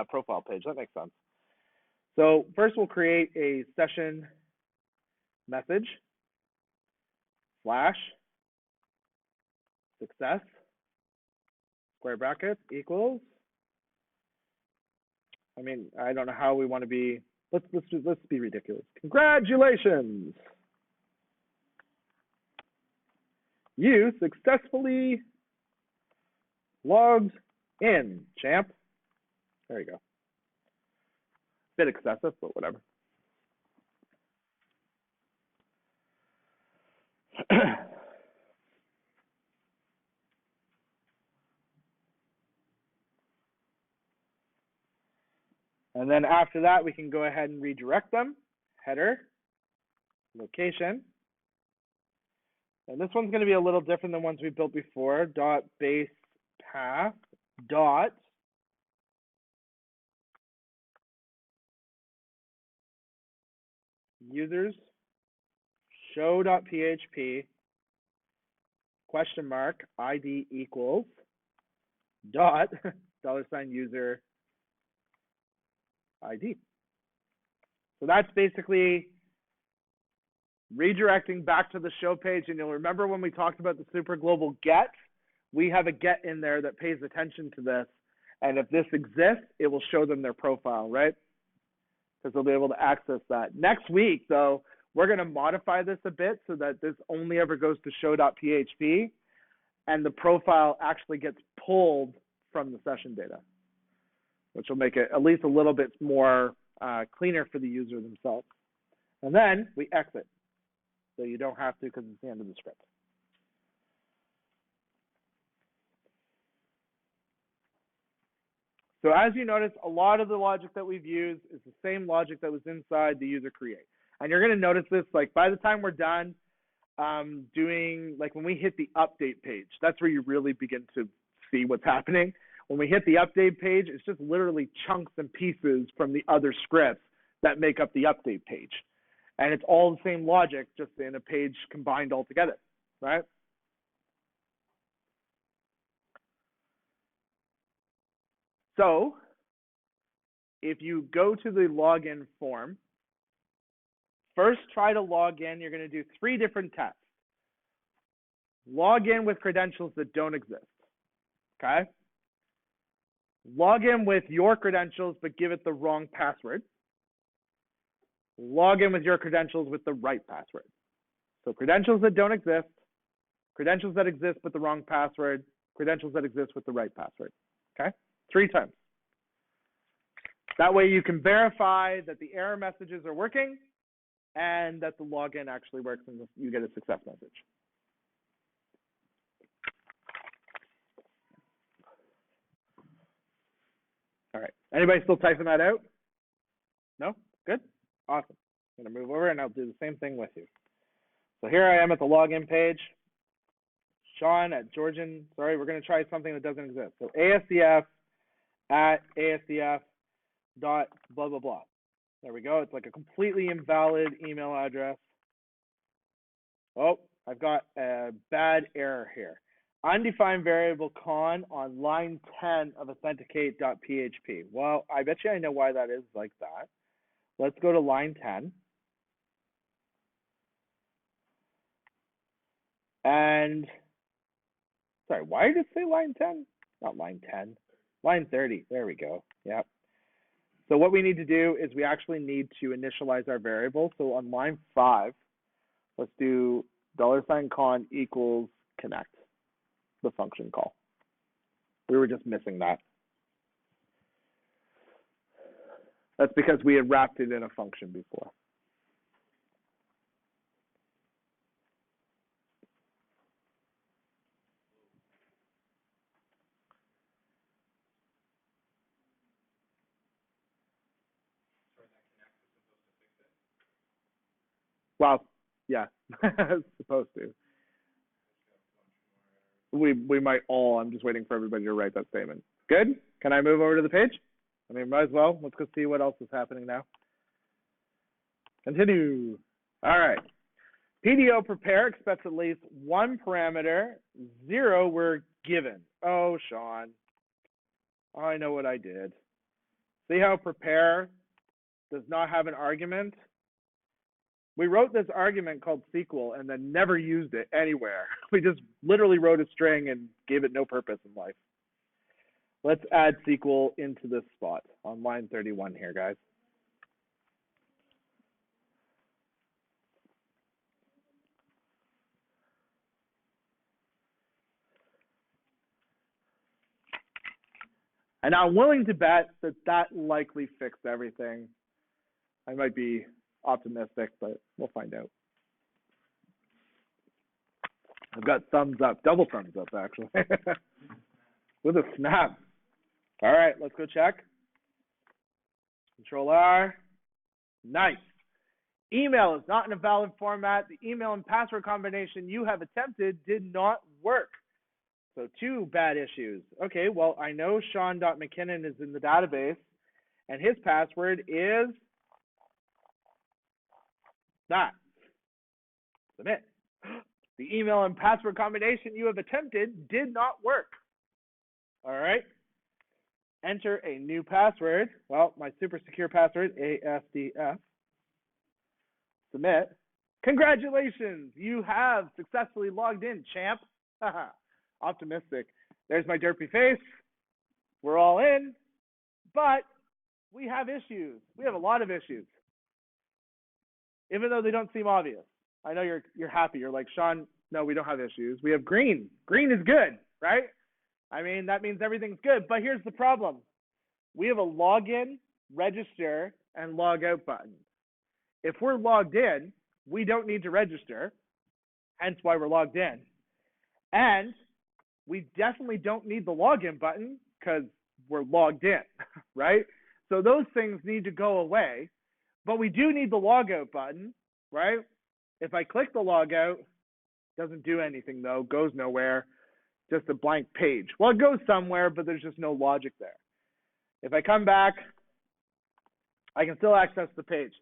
profile page. That makes sense. So first we'll create a session message / success square brackets equals. I mean, I don't know how we want to be. Let's be ridiculous. Congratulations! You successfully logged in, champ. There you go. Bit excessive, but whatever. And then after that, we can go ahead and redirect them. Header, location. And this one's going to be a little different than ones we built before. Dot base path dot users show.php question mark ID equals dot $user ID. So that's basically redirecting back to the show page. And you'll remember when we talked about the super global get, we have a get in there that pays attention to this. And if this exists, it will show them their profile, right? Because they'll be able to access that. Next week, though, we're going to modify this a bit so that this only ever goes to show.php and the profile actually gets pulled from the session data, which will make it at least a little bit more cleaner for the user themselves. And then we exit. So you don't have to because it's the end of the script. So as you notice, a lot of the logic that we've used is the same logic that was inside the user create. And you're going to notice this, like by the time we're done doing, like when we hit the update page, that's where you really begin to see what's happening. When we hit the update page, it's just literally chunks and pieces from the other scripts that make up the update page. And it's all the same logic, just in a page combined all together, right? So if you go to the login form, first try to log in. You're going to do 3 different tests. Log in with credentials that don't exist, okay? Log in with your credentials, but give it the wrong password. Log in with your credentials with the right password. So credentials that don't exist, credentials that exist but the wrong password, credentials that exist with the right password, okay? 3 times. That way you can verify that the error messages are working and that the login actually works and you get a success message. All right, anybody still typing that out? No? Good? Awesome. I'm gonna move over and I'll do the same thing with you. So here I am at the login page. Sean at Georgian, sorry, we're gonna try something that doesn't exist. So ASCF at ASCF dot blah, blah, blah. There we go. It's like a completely invalid email address. Oh, I've got a bad error here. Undefined variable con on line 10 of authenticate.php. Well, I bet you I know why that is like that. Let's go to line 10. And, sorry, why did it say line 10? Not line 10. Line 30. There we go. Yep. So what we need to do is we actually need to initialize our variable. So on line 5, let's do $con equals connect, the function call. We were just missing that. That's because we had wrapped it in a function before. Well, yeah, supposed to. We might all. I'm just waiting for everybody to write that statement. Good? Can I move over to the page? I mean, might as well. Let's go see what else is happening now. Continue. All right. PDO prepare expects at least one parameter. 0 we're given. Oh, Sean. I know what I did. See how prepare does not have an argument? We wrote this argument called SQL and then never used it anywhere. We just literally wrote a string and gave it no purpose in life. Let's add SQL into this spot on line 31 here, guys. And I'm willing to bet that that likely fixed everything. I might be optimistic, but we'll find out. I've got thumbs up, double thumbs up actually, with a snap. All right, let's go check. Control R. Nice. Email is not in a valid format. The email and password combination you have attempted did not work. So 2 bad issues. Okay, well, I know Sean.McKinnon is in the database, and his password is that. Submit. The email and password combination you have attempted did not work. All right. Enter a new password. Well, my super secure password, ASDF. Submit. Congratulations, you have successfully logged in, champ. Optimistic. There's my derpy face. We're all in, but we have issues. We have a lot of issues, even though they don't seem obvious. I know you're happy. You're like, Sean, no, we don't have issues. We have green. Green is good, right? I mean, that means everything's good. But here's the problem. We have a login, register, and log out button. If we're logged in, we don't need to register, hence why we're logged in. And we definitely don't need the login button because we're logged in, right? So those things need to go away, but we do need the logout button, right? If I click the logout, doesn't do anything though, goes nowhere, just a blank page. Well, it goes somewhere, but there's just no logic there. If I come back, I can still access the page.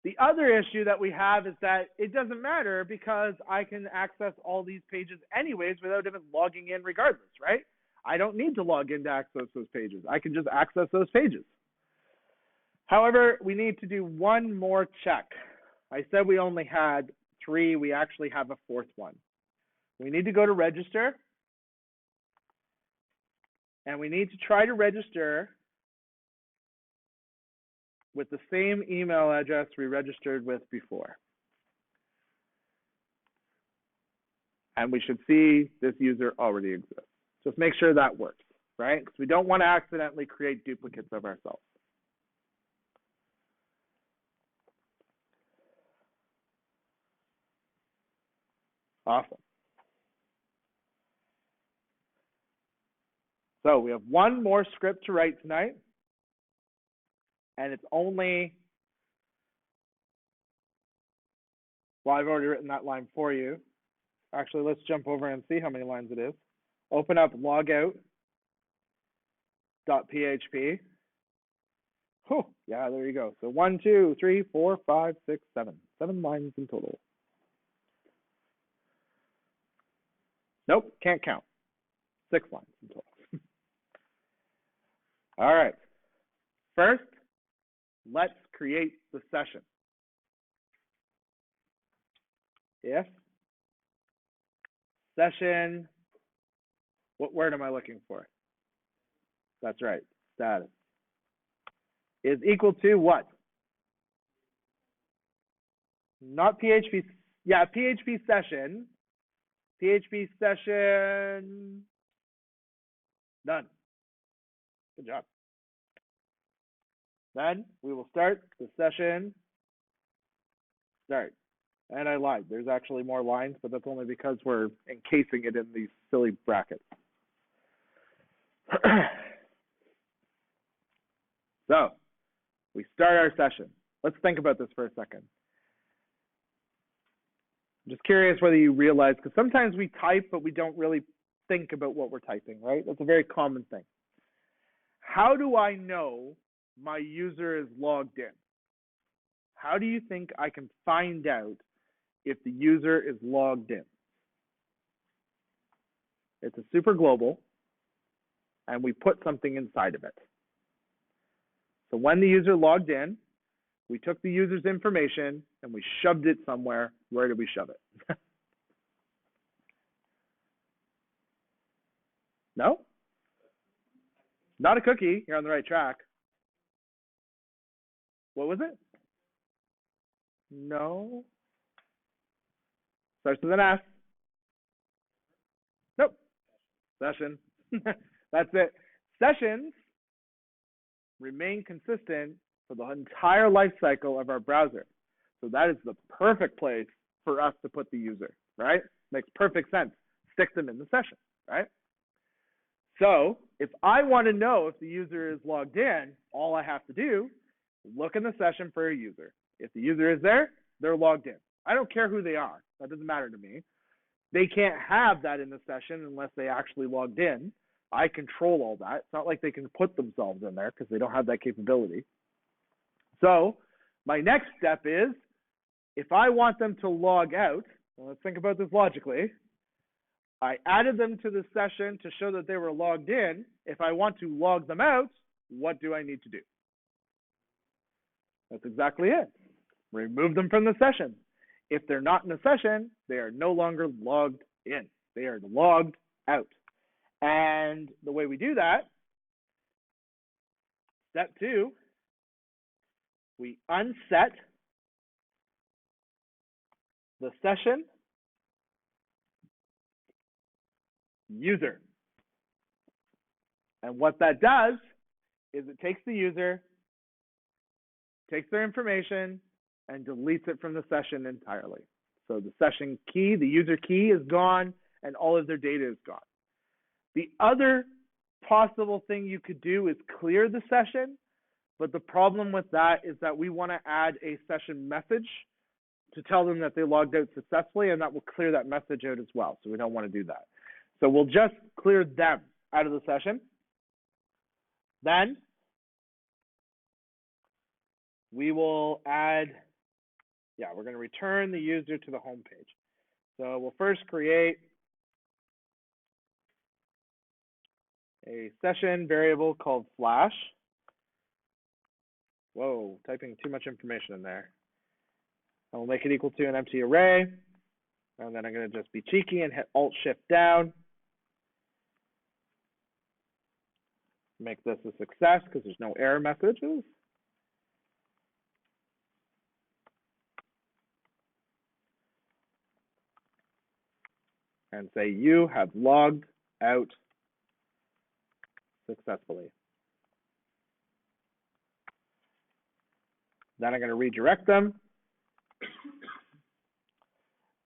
The other issue that we have is that it doesn't matter because I can access all these pages anyways without even logging in regardless, right? I don't need to log in to access those pages. I can just access those pages. However, we need to do one more check. I said we only had 3. We actually have a 4th one. We need to go to register, and we need to try to register with the same email address we registered with before. And we should see this user already exists. Just make sure that works, right? Because we don't want to accidentally create duplicates of ourselves. Awesome. So we have one more script to write tonight. And it's only, well, I've already written that line for you. Actually, let's jump over and see how many lines it is. Open up logout.php. Oh, yeah, there you go. So 1, 2, 3, 4, 5, 6, 7. 7 lines in total. Nope, can't count. 6 lines in total. All right. First, let's create the session. If session, what word am I looking for? That's right, status. Is equal to what? Not PHP, yeah, PHP session. PHP session, done. Good job. Then we will start the session start. And I lied. There's actually more lines, but that's only because we're encasing it in these silly brackets. So we start our session. Let's think about this for a second. I'm just curious whether you realize, because sometimes we type, but we don't really think about what we're typing, right? That's a very common thing. How do I know my user is logged in? How do you think I can find out if the user is logged in? It's a super global, and we put something inside of it. So when the user logged in, we took the user's information and we shoved it somewhere. Where did we shove it? No? Not a cookie. You're on the right track. What was it? No. Starts with an S. Nope. Session. That's it. Sessions remain consistent for the entire life cycle of our browser. So that is the perfect place for us to put the user, right? Makes perfect sense. Stick them in the session, right? So if I want to know if the user is logged in, all I have to do, look in the session for a user. If the user is there, they're logged in. I don't care who they are. That doesn't matter to me. They can't have that in the session unless they actually logged in. I control all that. It's not like they can put themselves in there because they don't have that capability. So my next step is, if I want them to log out, well, let's think about this logically. I added them to the session to show that they were logged in. If I want to log them out, what do I need to do? That's exactly it. Remove them from the session. If they're not in the session, they are no longer logged in. They are logged out. And the way we do that, step 2, we unset the session user. And what that does is it takes the user, takes their information, and deletes it from the session entirely. So the session key, the user key is gone, and all of their data is gone. The other possible thing you could do is clear the session, but the problem with that is that we want to add a session message to tell them that they logged out successfully, and that will clear that message out as well. So we don't want to do that. So we'll just clear them out of the session. Then we will add, we're going to return the user to the home page. So we'll first create a session variable called flash. Whoa, typing too much information in there. I will make it equal to an empty array. And then I'm going to just be cheeky and hit Alt-Shift down. Make this a success because there's no error messages. And say you have logged out successfully. Then I'm going to redirect them.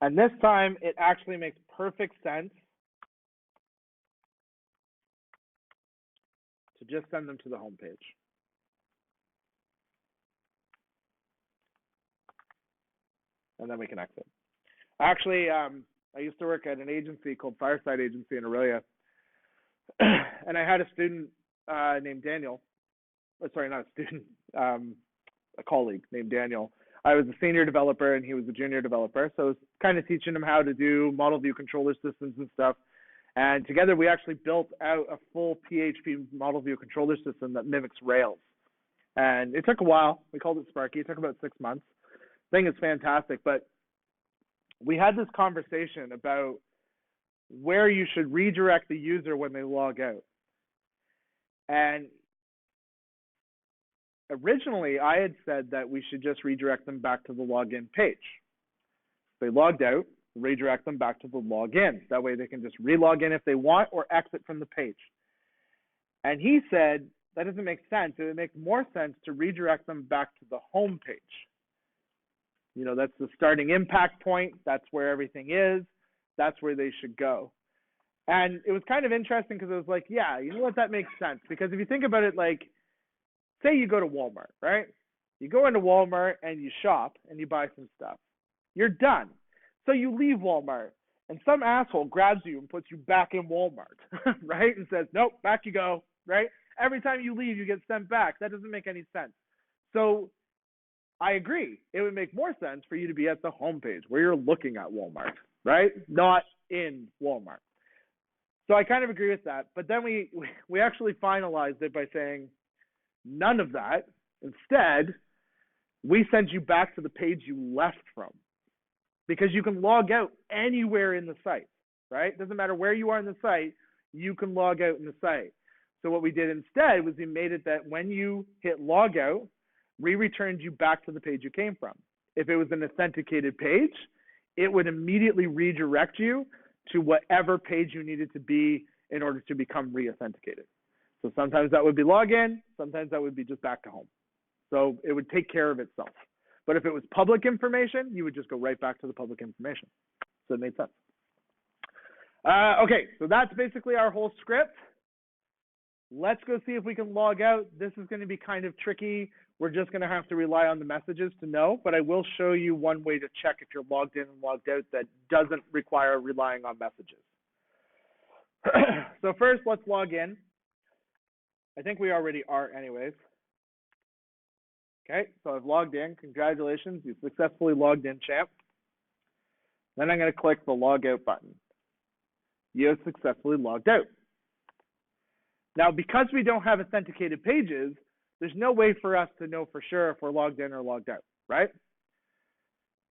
And this time, it actually makes perfect sense to just send them to the home page. And then we can exit. Actually, I used to work at an agency called Fireside Agency in Aurelia. And I had a student named Daniel. Oh, sorry, not a student, a colleague named Daniel. I was a senior developer and he was a junior developer. So I was kind of teaching him how to do model view controller systems and stuff. And together we actually built out a full PHP model view controller system that mimics Rails. And it took a while. We called it Sparky. It took about 6 months. The thing is fantastic. But we had this conversation about where you should redirect the user when they log out. And originally, I had said that we should just redirect them back to the login page. If they logged out, redirect them back to the login. That way they can just re-log in if they want or exit from the page. And he said that doesn't make sense. It would make more sense to redirect them back to the home page. You know, that's the starting impact point. That's where everything is. That's where they should go. And it was kind of interesting because it was like, yeah, you know what, that makes sense. Because if you think about it, like, say you go to Walmart, right? You go into Walmart and you shop and you buy some stuff. You're done. So you leave Walmart and some asshole grabs you and puts you back in Walmart, right? And says, nope, back you go, right? Every time you leave, you get sent back. That doesn't make any sense. So I agree. It would make more sense for you to be at the homepage where you're looking at Walmart, right? Not in Walmart. So I kind of agree with that. But then we actually finalized it by saying none of that. Instead, we send you back to the page you left from, because you can log out anywhere in the site, right? Doesn't matter where you are in the site, you can log out in the site. So what we did instead was we made it that when you hit log out, we returned you back to the page you came from. If it was an authenticated page, it would immediately redirect you to whatever page you needed to be in order to become re-authenticated. So sometimes that would be login, sometimes that would be just back to home. So it would take care of itself. But if it was public information, you would just go right back to the public information. So it made sense. Okay, so that's basically our whole script. Let's go see if we can log out. This is going to be kind of tricky. We're just going to have to rely on the messages to know, but I will show you one way to check if you're logged in and logged out that doesn't require relying on messages. So first, let's log in. I think we already are anyways. Okay, so I've logged in. Congratulations, you successfully logged in, champ. Then I'm going to click the log out button. You have successfully logged out. Now, because we don't have authenticated pages, there's no way for us to know for sure if we're logged in or logged out, right?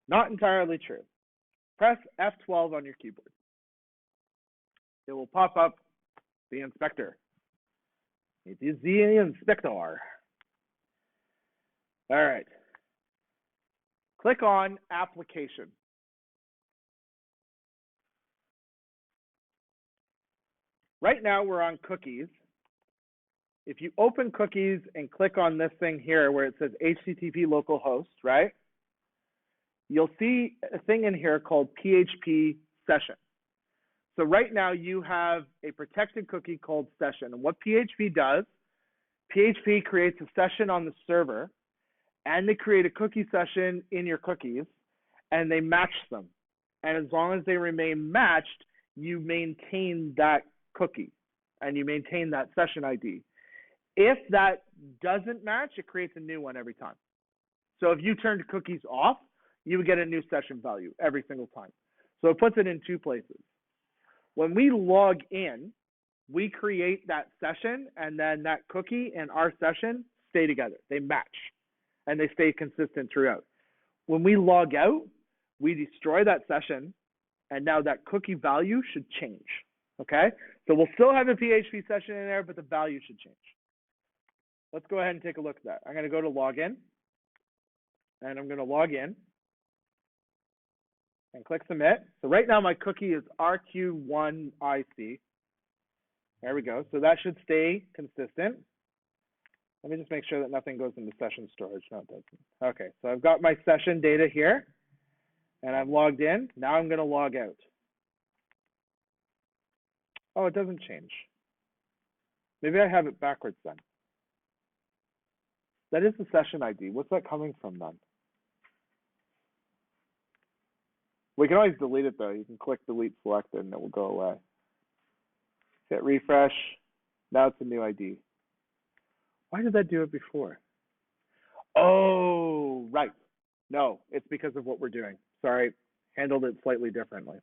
Not entirely true. Press F12 on your keyboard. It will pop up the inspector. It is the inspector. All right. Click on application. Right now we're on cookies. If you open cookies and click on this thing here where it says HTTP localhost, right? You'll see a thing in here called PHP session. So right now you have a protected cookie called session. And what PHP does, PHP creates a session on the server, and they create a cookie session in your cookies, and they match them. And as long as they remain matched, you maintain that cookie, and you maintain that session ID. If that doesn't match, it creates a new one every time. So if you turned cookies off, you would get a new session value every single time. So it puts it in two places. When we log in, we create that session, and then that cookie and our session stay together. They match, and they stay consistent throughout. When we log out, we destroy that session, and now that cookie value should change, okay? So we'll still have a PHP session in there, but the value should change. Let's go ahead and take a look at that. I'm going to go to login, and I'm going to log in and click submit. So right now my cookie is RQ1IC. There we go. So that should stay consistent. Let me just make sure that nothing goes into session storage. No, it doesn't. Okay, so I've got my session data here, and I'm logged in. Now I'm going to log out. Oh, it doesn't change. Maybe I have it backwards then. That is the session ID. What's that coming from then? We can always delete it though. You can click delete selected and it will go away. Hit refresh. Now it's a new ID. Why did that do it before? Oh, right. No, it's because of what we're doing. Sorry, handled it slightly differently.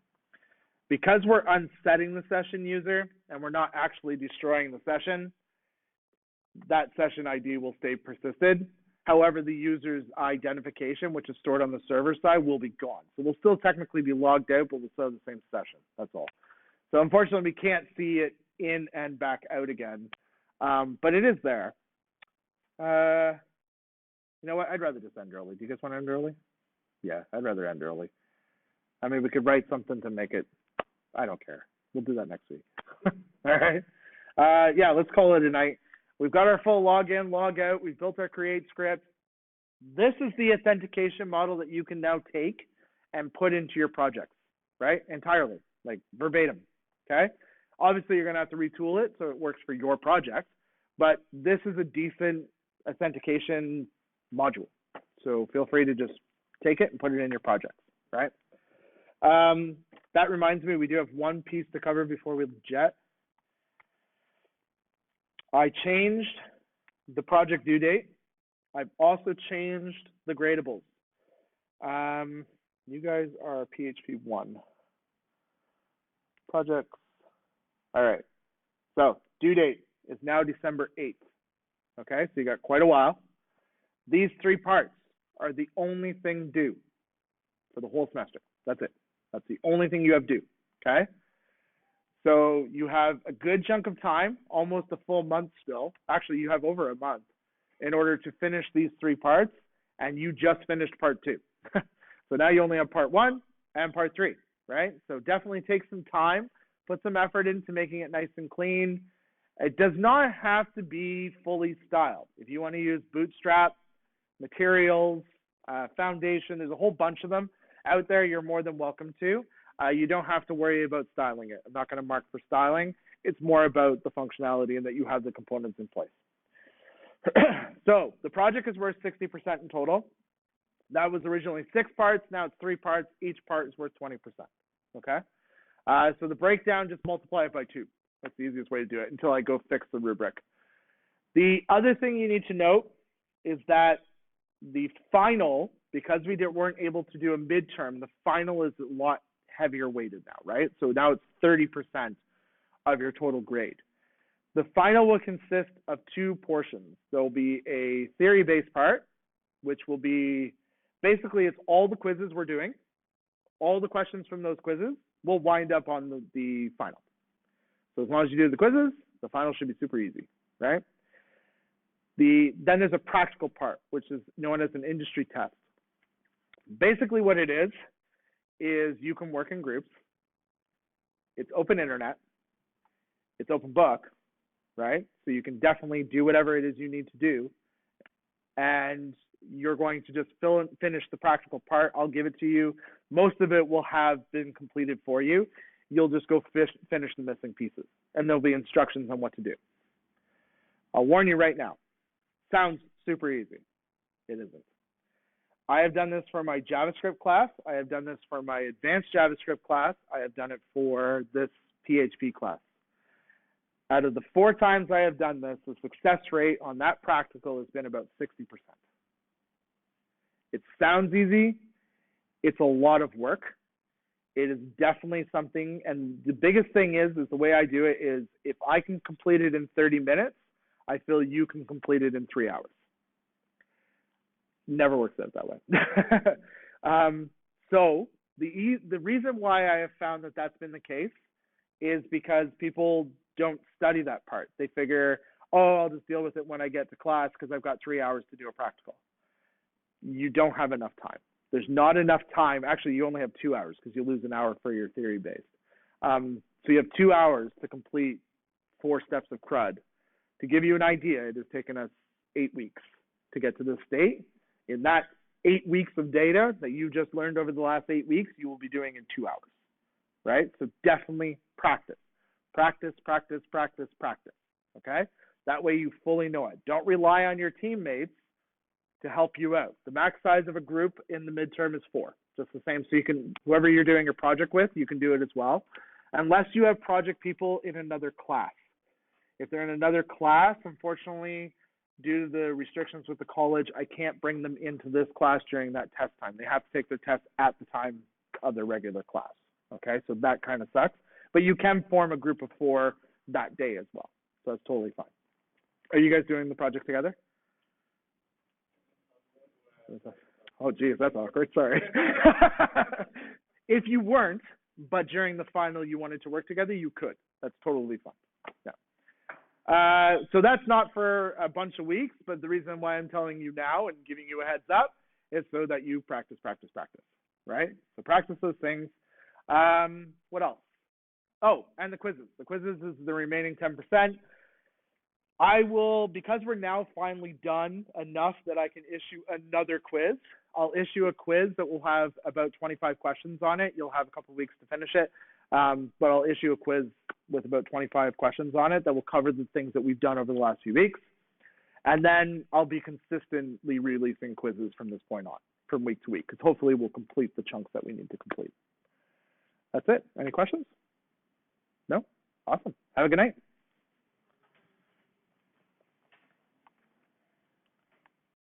Because we're unsetting the session user and we're not actually destroying the session, that session ID will stay persisted. However, the user's identification, which is stored on the server side, will be gone. So we'll still technically be logged out, but we'll still have the same session. That's all. So unfortunately, we can't see it in and back out again, but it is there. You know what? I'd rather just end early. Do you guys want to end early? Yeah, I'd rather end early. I mean, we could write something to make it. I don't care. We'll do that next week. All right. Yeah, let's call it a night. We've got our full login, log out. We've built our create script. This is the authentication model that you can now take and put into your projects, right? Entirely, like verbatim. Okay. Obviously, you're going to have to retool it so it works for your project, but this is a decent authentication module. So feel free to just take it and put it in your projects, right? That reminds me, we do have one piece to cover before we jet. I changed the project due date. I've also changed the gradables. You guys are PHP 1. Projects. All right. So due date is now December 8th. Okay, so you got quite a while. These 3 parts are the only thing due for the whole semester. That's it. That's the only thing you have due. Okay? So you have a good chunk of time, almost a full month still. Actually, you have over a month in order to finish these 3 parts, and you just finished part 2. So now you only have part 1 and part 3, right? So definitely take some time, put some effort into making it nice and clean. It does not have to be fully styled. If you want to use Bootstrap, materials, foundation, there's a whole bunch of them out there. You're more than welcome to. You don't have to worry about styling it. I'm not going to mark for styling. It's more about the functionality and that you have the components in place. So the project is worth 60% in total. That was originally 6 parts. Now it's 3 parts. Each part is worth 20%. Okay? So the breakdown, just multiply it by 2. That's the easiest way to do it until I go fix the rubric. The other thing you need to note is that the final, because we weren't able to do a midterm, the final is a lot heavier weighted now, right? So now it's 30% of your total grade. The final will consist of 2 portions. There'll be a theory-based part, which will be basically it's all the quizzes we're doing. All the questions from those quizzes will wind up on the final. So as long as you do the quizzes, the final should be super easy, right? Then there's a practical part, which is known as an industry test. Basically what it is you can work in groups. It's open internet. It's open book, right? So you can definitely do whatever it is you need to do. And you're going to just finish the practical part. I'll give it to you. Most of it will have been completed for you. You'll just go finish the missing pieces. And there'll be instructions on what to do. I'll warn you right now. Sounds super easy. It isn't. I have done this for my JavaScript class. I have done this for my advanced JavaScript class. I have done it for this PHP class. Out of the 4 times I have done this, the success rate on that practical has been about 60%. It sounds easy. It's a lot of work. It is definitely something, and the biggest thing is the way I do it is if I can complete it in 30 minutes, I feel you can complete it in 3 hours. Never works out that way. So the reason why I have found that that's been the case is because people don't study that part. They figure, oh, I'll just deal with it when I get to class because I've got 3 hours to do a practical. You don't have enough time. There's not enough time. Actually, you only have 2 hours because you lose an hour for your theory-based. So you have 2 hours to complete 4 steps of CRUD. To give you an idea, it has taken us 8 weeks to get to this state. In that 8 weeks of data that you just learned over the last 8 weeks, you will be doing in 2 hours, right? So definitely practice. Practice, practice, practice, practice, okay? That way you fully know it. Don't rely on your teammates to help you out. The max size of a group in the midterm is 4, just the same. So you can, whoever you're doing your project with, you can do it as well, unless you have project people in another class. If they're in another class, unfortunately, due to the restrictions with the college, I can't bring them into this class during that test time. They have to take their test at the time of their regular class, okay? So that kind of sucks. But you can form a group of 4 that day as well. So that's totally fine. Are you guys doing the project together? Oh, geez, that's awkward. Sorry. If you weren't, but during the final you wanted to work together, you could. That's totally fine. Yeah. So that's not for a bunch of weeks, but the reason why I'm telling you now and giving you a heads up is so that you practice, right? So practice those things. What else? Oh, and the quizzes. The quizzes is the remaining 10%. I will, because we're now finally done enough that I can issue another quiz. I'll issue a quiz that will have about 25 questions on it. You'll have a couple of weeks to finish it. But I'll issue a quiz with about 25 questions on it that will cover the things that we've done over the last few weeks. And then I'll be consistently releasing quizzes from this point on, from week to week, because hopefully we'll complete the chunks that we need to complete. That's it. Any questions? No? Awesome. Have a good night.